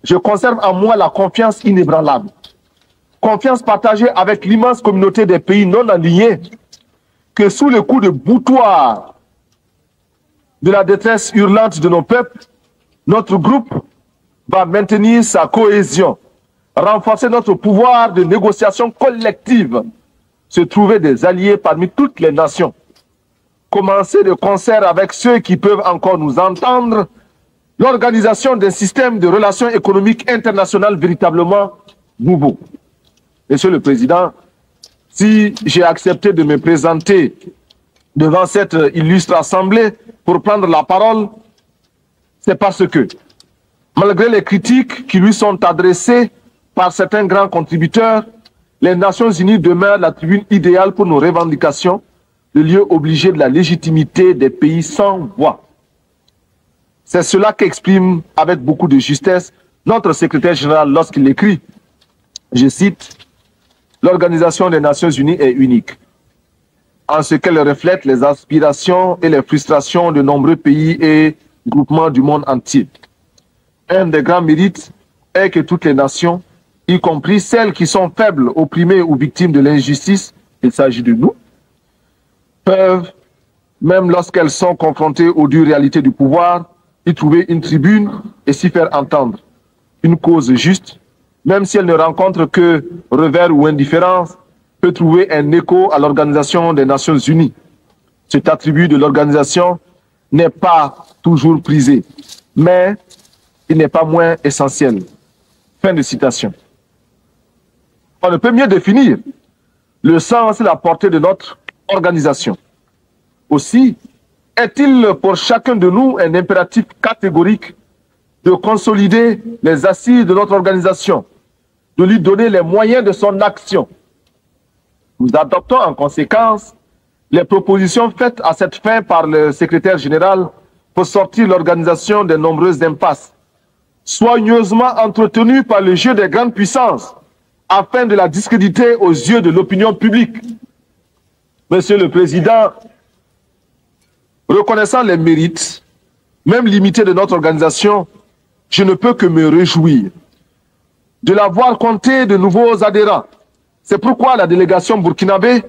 Je conserve en moi la confiance inébranlable, confiance partagée avec l'immense communauté des pays non alignés, que sous le coup de boutoir de la détresse hurlante de nos peuples, notre groupe va maintenir sa cohésion, renforcer notre pouvoir de négociation collective, se trouver des alliés parmi toutes les nations, commencer de concert avec ceux qui peuvent encore nous entendre, l'organisation d'un système de relations économiques internationales véritablement nouveau. Monsieur le Président, si j'ai accepté de me présenter devant cette illustre assemblée pour prendre la parole, c'est parce que, malgré les critiques qui lui sont adressées par certains grands contributeurs, les Nations Unies demeurent la tribune idéale pour nos revendications, le lieu obligé de la légitimité des pays sans voix. C'est cela qu'exprime avec beaucoup de justesse notre secrétaire général lorsqu'il écrit, je cite, « L'Organisation des Nations Unies est unique, en ce qu'elle reflète les aspirations et les frustrations de nombreux pays et groupements du monde entier. Un des grands mérites est que toutes les nations, y compris celles qui sont faibles, opprimées ou victimes de l'injustice, il s'agit de nous, peuvent, même lorsqu'elles sont confrontées aux dures réalités du pouvoir, y trouver une tribune et s'y faire entendre. Une cause juste, même si elle ne rencontre que revers ou indifférence, peut trouver un écho à l'Organisation des Nations Unies. Cet attribut de l'organisation n'est pas toujours prisé, mais il n'est pas moins essentiel. Fin de citation. On ne peut mieux définir le sens et la portée de notre organisation. Aussi, est-il pour chacun de nous un impératif catégorique de consolider les assises de notre organisation, de lui donner les moyens de son action. Nous adoptons en conséquence les propositions faites à cette fin par le secrétaire général pour sortir l'organisation des nombreuses impasses, soigneusement entretenues par le jeu des grandes puissances, afin de la discréditer aux yeux de l'opinion publique. Monsieur le Président, reconnaissant les mérites, même limités de notre organisation, je ne peux que me réjouir de la voir compter de nouveaux adhérents. C'est pourquoi la délégation burkinabé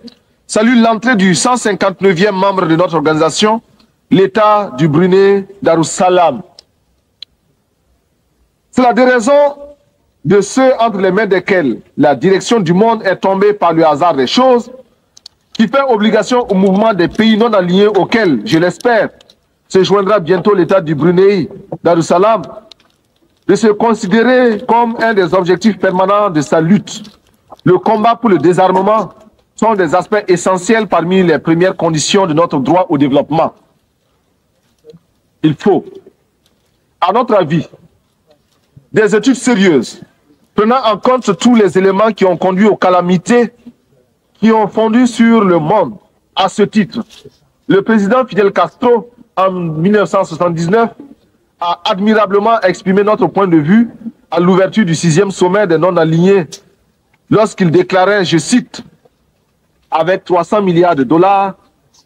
salue l'entrée du 159e membre de notre organisation, l'État du Brunei Darussalam. C'est la déraison de ceux entre les mains desquels la direction du monde est tombée par le hasard des choses, qui fait obligation au mouvement des pays non alignés auxquels, je l'espère, se joindra bientôt l'État du Brunei Darussalam, de se considérer comme un des objectifs permanents de sa lutte. Le combat pour le désarmement sont des aspects essentiels parmi les premières conditions de notre droit au développement. Il faut, à notre avis, des études sérieuses, prenant en compte tous les éléments qui ont conduit aux calamités qui ont fondu sur le monde. À ce titre, le président Fidel Castro, en 1979, a admirablement exprimé notre point de vue à l'ouverture du 6e sommet des non-alignés, lorsqu'il déclarait, je cite, « Avec 300 milliards de dollars,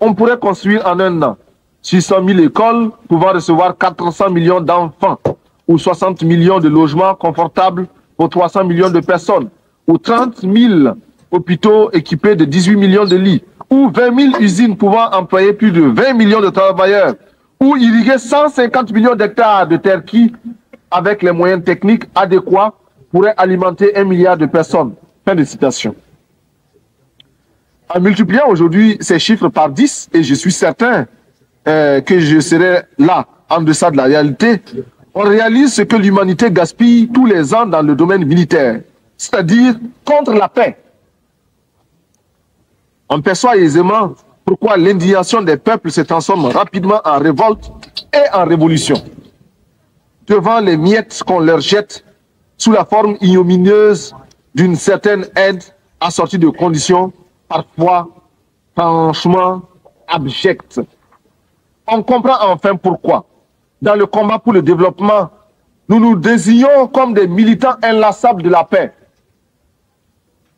on pourrait construire en un an 600 000 écoles pouvant recevoir 400 millions d'enfants, ou 60 millions de logements confortables pour 300 millions de personnes, ou 30 000 hôpitaux équipés de 18 millions de lits, ou 20 000 usines pouvant employer plus de 20 millions de travailleurs, ou irriguer 150 millions d'hectares de terre qui, avec les moyens techniques adéquats, pourraient alimenter 1 milliard de personnes. » Fin de citation. En multipliant aujourd'hui ces chiffres par 10, et je suis certain que je serai là, en deçà de la réalité, on réalise ce que l'humanité gaspille tous les ans dans le domaine militaire, c'est-à-dire contre la paix. On perçoit aisément pourquoi l'indignation des peuples se transforme rapidement en révolte et en révolution, devant les miettes qu'on leur jette sous la forme ignominieuse d'une certaine aide assortie de conditions parfois franchement abjectes. On comprend enfin pourquoi, dans le combat pour le développement, nous nous désignons comme des militants inlassables de la paix.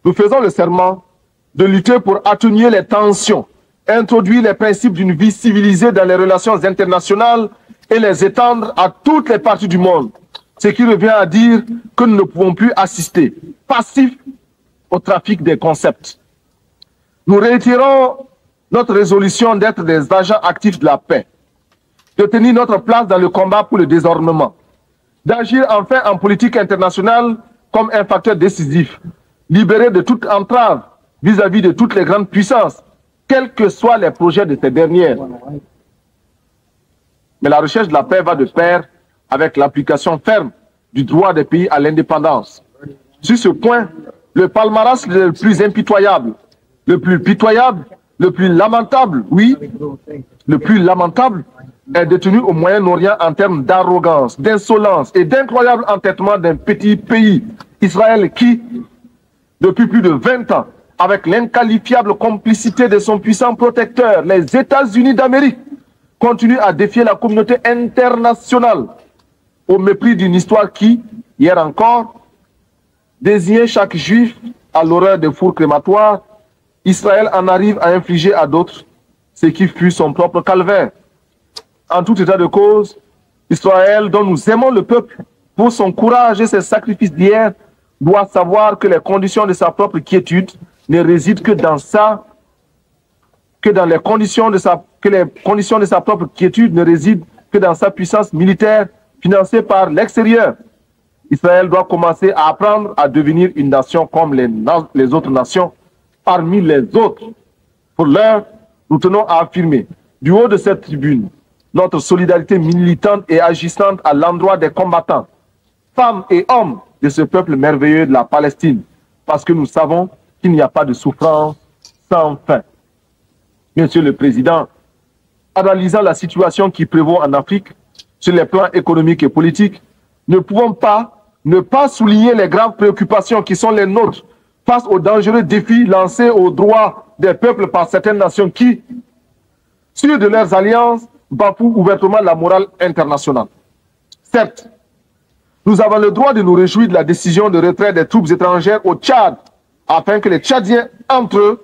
Nous faisons le serment de lutter pour atténuer les tensions, introduire les principes d'une vie civilisée dans les relations internationales et les étendre à toutes les parties du monde. Ce qui revient à dire que nous ne pouvons plus assister, passifs, au trafic des concepts. Nous réitérons notre résolution d'être des agents actifs de la paix, de tenir notre place dans le combat pour le désarmement, d'agir enfin en politique internationale comme un facteur décisif, libéré de toute entrave vis-à-vis de toutes les grandes puissances, quels que soient les projets de ces dernières. Mais la recherche de la paix va de pair avec l'application ferme du droit des pays à l'indépendance. Sur ce point, le palmarès le plus impitoyable, le plus pitoyable, le plus lamentable, oui, le plus lamentable, est détenu au Moyen-Orient en termes d'arrogance, d'insolence et d'incroyable entêtement d'un petit pays, Israël, qui, depuis plus de 20 ans, avec l'inqualifiable complicité de son puissant protecteur, les États-Unis d'Amérique, continue à défier la communauté internationale au mépris d'une histoire qui, hier encore, désignait chaque juif à l'horreur des fours crématoires. Israël en arrive à infliger à d'autres ce qui fut son propre calvaire. En tout état de cause, Israël, dont nous aimons le peuple, pour son courage et ses sacrifices d'hier, doit savoir que les conditions de sa propre quiétude ne résident que dans les conditions de sa propre quiétude ne résident que dans sa puissance militaire financée par l'extérieur. Israël doit commencer à apprendre à devenir une nation comme les autres nations parmi les autres. Pour l'heure, nous tenons à affirmer, du haut de cette tribune, notre solidarité militante et agissante à l'endroit des combattants, femmes et hommes de ce peuple merveilleux de la Palestine, parce que nous savons qu'il n'y a pas de souffrance sans fin. Monsieur le Président, analysant la situation qui prévaut en Afrique, sur les plans économiques et politiques, ne pouvons pas ne pas souligner les graves préoccupations qui sont les nôtres face aux dangereux défis lancés aux droits des peuples par certaines nations qui, sûres de leurs alliances, bafouent ouvertement la morale internationale. Certes, nous avons le droit de nous réjouir de la décision de retrait des troupes étrangères au Tchad, afin que les Tchadiens, entre eux,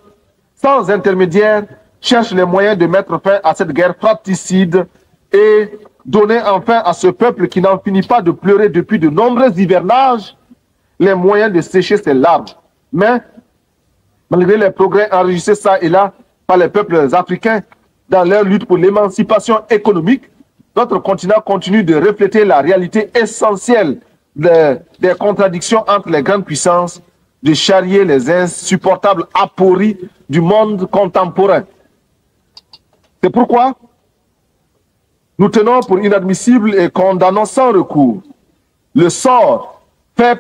sans intermédiaire, cherchent les moyens de mettre fin à cette guerre fratricide et donner enfin à ce peuple qui n'en finit pas de pleurer depuis de nombreux hivernages les moyens de sécher ses larmes. Mais, malgré les progrès enregistrés ça et là par les peuples africains dans leur lutte pour l'émancipation économique, notre continent continue de refléter la réalité essentielle des contradictions entre les grandes puissances, de charrier les insupportables apories du monde contemporain. C'est pourquoi nous tenons pour inadmissible et condamnons sans recours le sort fait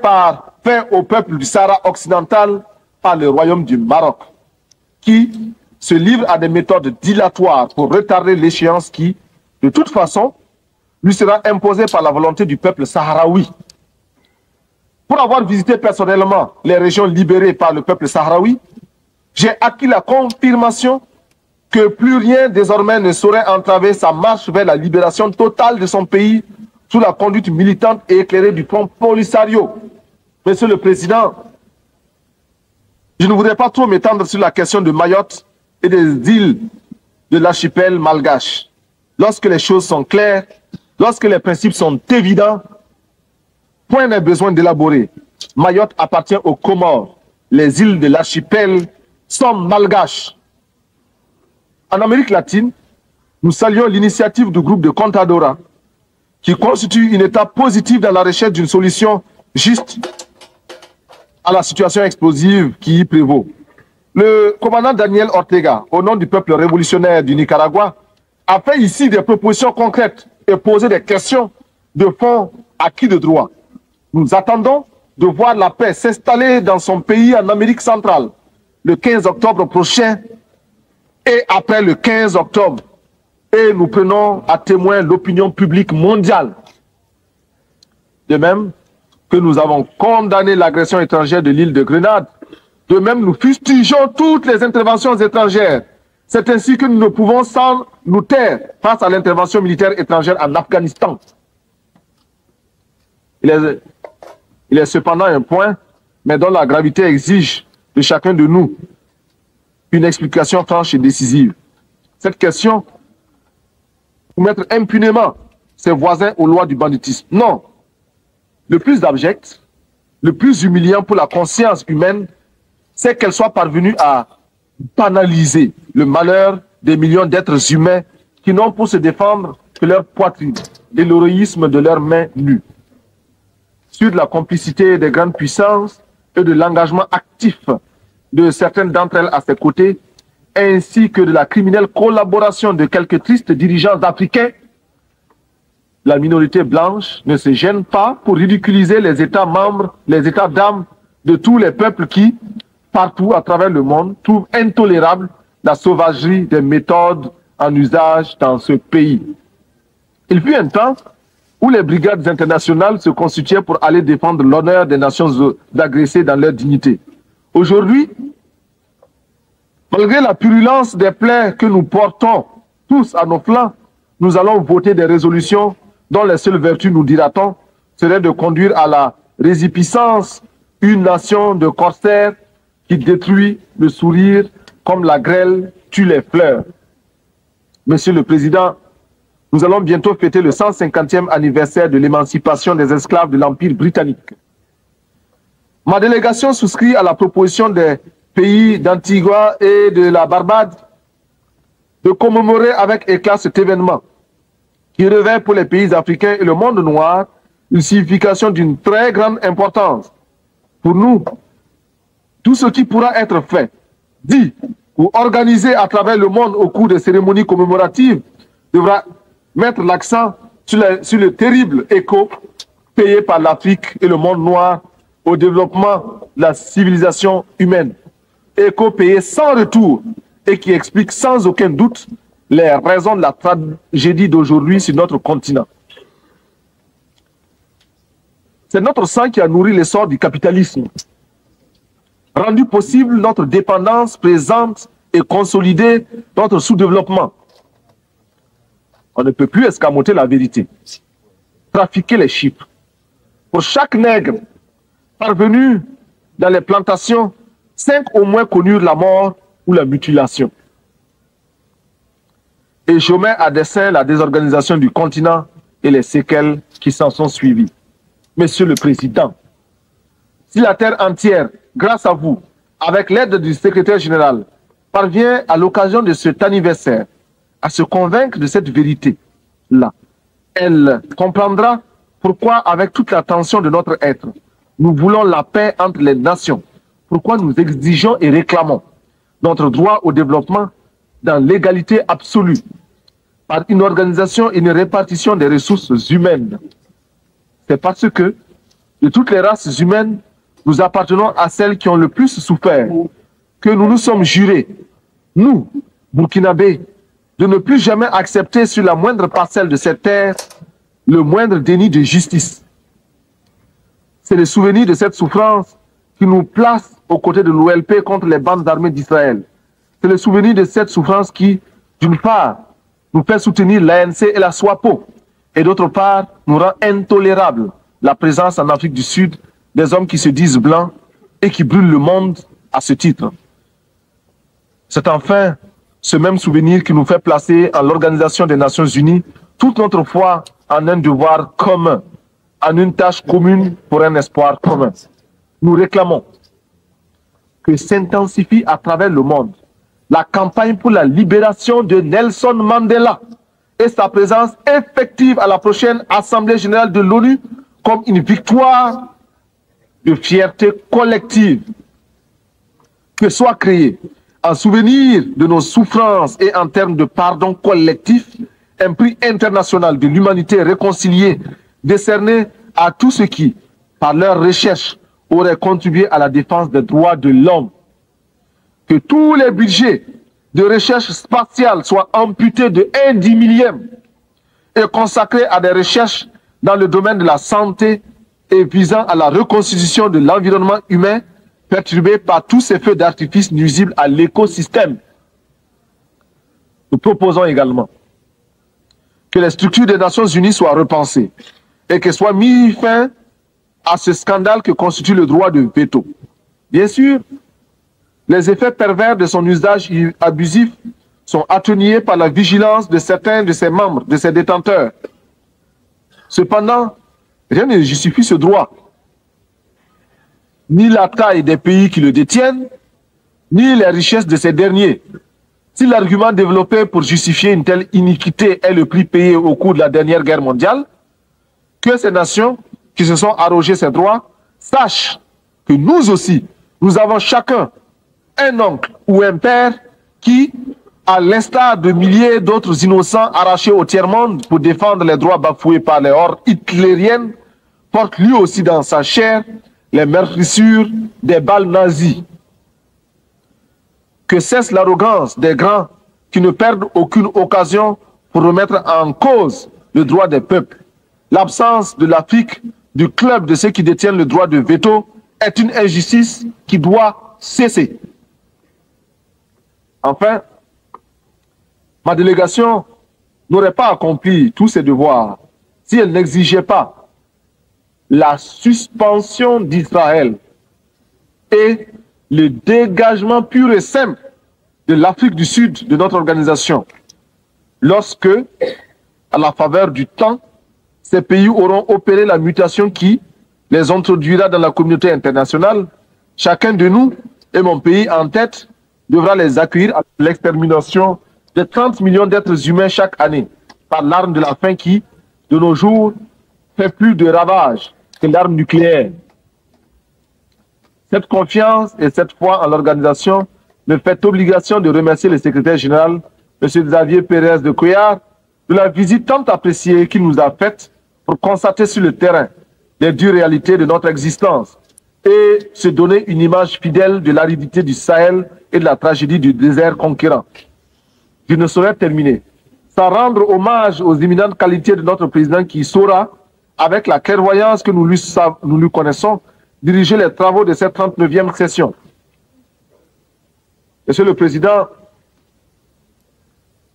au peuple du Sahara occidental par le royaume du Maroc, qui se livre à des méthodes dilatoires pour retarder l'échéance qui, de toute façon, lui sera imposée par la volonté du peuple sahraoui. Pour avoir visité personnellement les régions libérées par le peuple sahraoui, j'ai acquis la confirmation que plus rien désormais ne saurait entraver sa marche vers la libération totale de son pays sous la conduite militante et éclairée du Front Polisario. Monsieur le Président, je ne voudrais pas trop m'étendre sur la question de Mayotte et des îles de l'archipel malgache. Lorsque les choses sont claires, lorsque les principes sont évidents, point n'est besoin d'élaborer. Mayotte appartient aux Comores. Les îles de l'archipel sont malgaches. En Amérique latine, nous saluons l'initiative du groupe de Contadora, qui constitue une étape positive dans la recherche d'une solution juste à la situation explosive qui y prévaut. Le commandant Daniel Ortega, au nom du peuple révolutionnaire du Nicaragua, a fait ici des propositions concrètes et posé des questions de fond à qui de droit. Nous attendons de voir la paix s'installer dans son pays en Amérique centrale le 15 octobre prochain et après le 15 octobre. Et nous prenons à témoin l'opinion publique mondiale. De même que nous avons condamné l'agression étrangère de l'île de Grenade, de même nous fustigeons toutes les interventions étrangères. C'est ainsi que nous ne pouvons sans nous taire face à l'intervention militaire étrangère en Afghanistan. Il est cependant un point, mais dont la gravité exige de chacun de nous une explication franche et décisive. Cette question, pour mettre impunément ses voisins aux lois du banditisme. Non. Le plus abject, le plus humiliant pour la conscience humaine, c'est qu'elle soit parvenue à banaliser le malheur des millions d'êtres humains qui n'ont pour se défendre que leur poitrine et l'héroïsme de leurs mains nues. Sur de la complicité des grandes puissances et de l'engagement actif de certaines d'entre elles à ses côtés, ainsi que de la criminelle collaboration de quelques tristes dirigeants africains, la minorité blanche ne se gêne pas pour ridiculiser les États membres, les États d'âme de tous les peuples qui, partout à travers le monde, trouvent intolérable la sauvagerie des méthodes en usage dans ce pays. Il fut un temps où les brigades internationales se constituaient pour aller défendre l'honneur des nations agressées dans leur dignité. Aujourd'hui, malgré la purulence des plaies que nous portons tous à nos flancs, nous allons voter des résolutions dont les seules vertus, nous dira-t-on, serait de conduire à la résipiscence une nation de corsaires qui détruit le sourire comme la grêle tue les fleurs. Monsieur le Président, nous allons bientôt fêter le 150e anniversaire de l'émancipation des esclaves de l'Empire britannique. Ma délégation souscrit à la proposition des pays d'Antigua et de la Barbade de commémorer avec éclat cet événement qui revêt pour les pays africains et le monde noir une signification d'une très grande importance. Pour nous, tout ce qui pourra être fait, dit ou organisé à travers le monde au cours des cérémonies commémoratives devra mettre l'accent sur le terrible écho payé par l'Afrique et le monde noir au développement de la civilisation humaine. Écho payé sans retour et qui explique sans aucun doute les raisons de la tragédie d'aujourd'hui sur notre continent. C'est notre sang qui a nourri l'essor du capitalisme, rendu possible notre dépendance présente et consolidé notre sous-développement. On ne peut plus escamoter la vérité, trafiquer les chiffres. Pour chaque nègre parvenu dans les plantations, 5 au moins connurent la mort ou la mutilation. Et je mets à dessein la désorganisation du continent et les séquelles qui s'en sont suivies. Monsieur le Président, si la terre entière, grâce à vous, avec l'aide du secrétaire général, parvient à l'occasion de cet anniversaire à se convaincre de cette vérité-là, elle comprendra pourquoi, avec toute l'attention de notre être, nous voulons la paix entre les nations, pourquoi nous exigeons et réclamons notre droit au développement dans l'égalité absolue, par une organisation et une répartition des ressources humaines. C'est parce que, de toutes les races humaines, nous appartenons à celles qui ont le plus souffert, que nous nous sommes jurés, nous, Burkinabés, de ne plus jamais accepter sur la moindre parcelle de cette terre le moindre déni de justice. C'est le souvenir de cette souffrance qui nous place aux côtés de l'OLP contre les bandes armées d'Israël. C'est le souvenir de cette souffrance qui, d'une part, nous fait soutenir l'ANC et la SWAPO, et d'autre part, nous rend intolérable la présence en Afrique du Sud des hommes qui se disent blancs et qui brûlent le monde à ce titre. C'est enfin ce même souvenir qui nous fait placer en l'Organisation des Nations Unies toute notre foi en un devoir commun, en une tâche commune pour un espoir commun. Nous réclamons que s'intensifie à travers le monde la campagne pour la libération de Nelson Mandela et sa présence effective à la prochaine Assemblée générale de l'ONU comme une victoire de fierté collective. Que soit créé, en souvenir de nos souffrances et en termes de pardon collectif, un prix international de l'humanité réconciliée décerné à tous ceux qui, par leur recherche, auraient contribué à la défense des droits de l'homme. Que tous les budgets de recherche spatiale soient amputés de 1/10 et consacrés à des recherches dans le domaine de la santé et visant à la reconstitution de l'environnement humain perturbé par tous ces feux d'artifice nuisibles à l'écosystème. Nous proposons également que les structures des Nations Unies soient repensées et que soit mis fin à ce scandale que constitue le droit de veto. Bien sûr, les effets pervers de son usage abusif sont atténués par la vigilance de certains de ses membres, de ses détenteurs. Cependant, rien ne justifie ce droit. Ni la taille des pays qui le détiennent, ni les richesses de ces derniers. Si l'argument développé pour justifier une telle iniquité est le prix payé au cours de la dernière guerre mondiale, que ces nations qui se sont arrogées ces droits sachent que nous aussi, nous avons chacun un oncle ou un père qui, à l'instar de milliers d'autres innocents arrachés au tiers-monde pour défendre les droits bafoués par les hordes hitlériennes, porte lui aussi dans sa chair les meurtrissures des balles nazies. Que cesse l'arrogance des grands qui ne perdent aucune occasion pour remettre en cause le droit des peuples. L'absence de l'Afrique du club de ceux qui détiennent le droit de veto est une injustice qui doit cesser. Enfin, ma délégation n'aurait pas accompli tous ses devoirs si elle n'exigeait pas la suspension d'Israël et le dégagement pur et simple de l'Afrique du Sud de notre organisation lorsque à la faveur du temps, ces pays auront opéré la mutation qui les introduira dans la communauté internationale. Chacun de nous, et mon pays en tête, devra les accueillir à l'extermination de 30 millions d'êtres humains chaque année par l'arme de la faim qui, de nos jours, fait plus de ravages que l'arme nucléaire. Cette confiance et cette foi en l'organisation me fait obligation de remercier le secrétaire général, M. Xavier Pérez de Cuéllar, de la visite tant appréciée qu'il nous a faite pour constater sur le terrain les dures réalités de notre existence et se donner une image fidèle de l'aridité du Sahel et de la tragédie du désert conquérant. Je ne saurais terminer sans rendre hommage aux éminentes qualités de notre président qui saura, avec la clairvoyance que nous lui connaissons, diriger les travaux de cette 39e session. Monsieur le Président,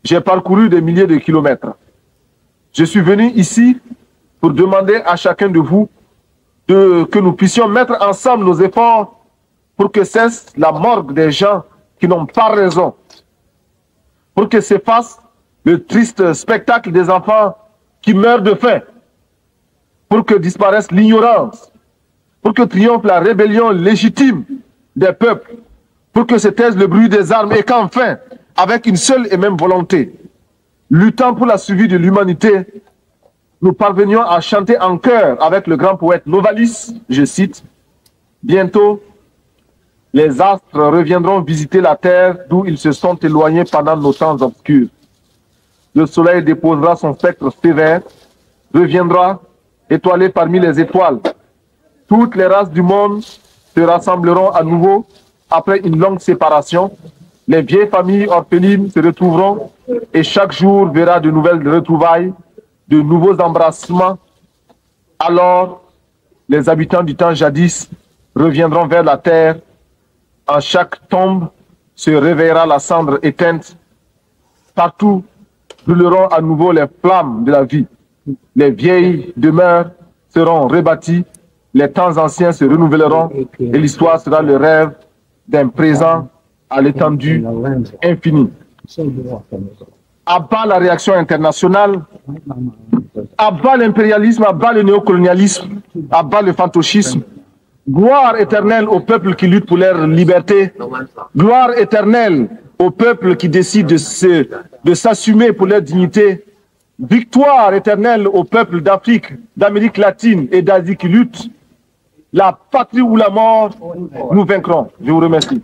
j'ai parcouru des milliers de kilomètres. Je suis venu ici pour demander à chacun de vous que nous puissions mettre ensemble nos efforts pour que cesse la morgue des gens qui n'ont pas raison, pour que s'efface le triste spectacle des enfants qui meurent de faim, pour que disparaisse l'ignorance, pour que triomphe la rébellion légitime des peuples, pour que se taise le bruit des armes et qu'enfin, avec une seule et même volonté, luttant pour la survie de l'humanité, nous parvenions à chanter en chœur avec le grand poète Novalis, je cite, « Bientôt, les astres reviendront visiter la terre d'où ils se sont éloignés pendant nos temps obscurs. Le soleil déposera son spectre sévère, reviendra étoilé parmi les étoiles. Toutes les races du monde se rassembleront à nouveau après une longue séparation. Les vieilles familles orphelines se retrouveront et chaque jour verra de nouvelles retrouvailles, de nouveaux embrassements. Alors, les habitants du temps jadis reviendront vers la terre. En chaque tombe se réveillera la cendre éteinte. Partout brûleront à nouveau les flammes de la vie. Les vieilles demeures seront rebâties, les temps anciens se renouvelleront et l'histoire sera le rêve d'un présent à l'étendue infinie. À bas la réaction internationale, à bas l'impérialisme, à bas le néocolonialisme, à bas le fantochisme. Gloire éternelle aux peuples qui luttent pour leur liberté. Gloire éternelle aux peuples qui décident de s'assumer pour leur dignité. Victoire éternelle aux peuples d'Afrique, d'Amérique latine et d'Asie qui luttent. La patrie ou la mort, nous vaincrons. Je vous remercie.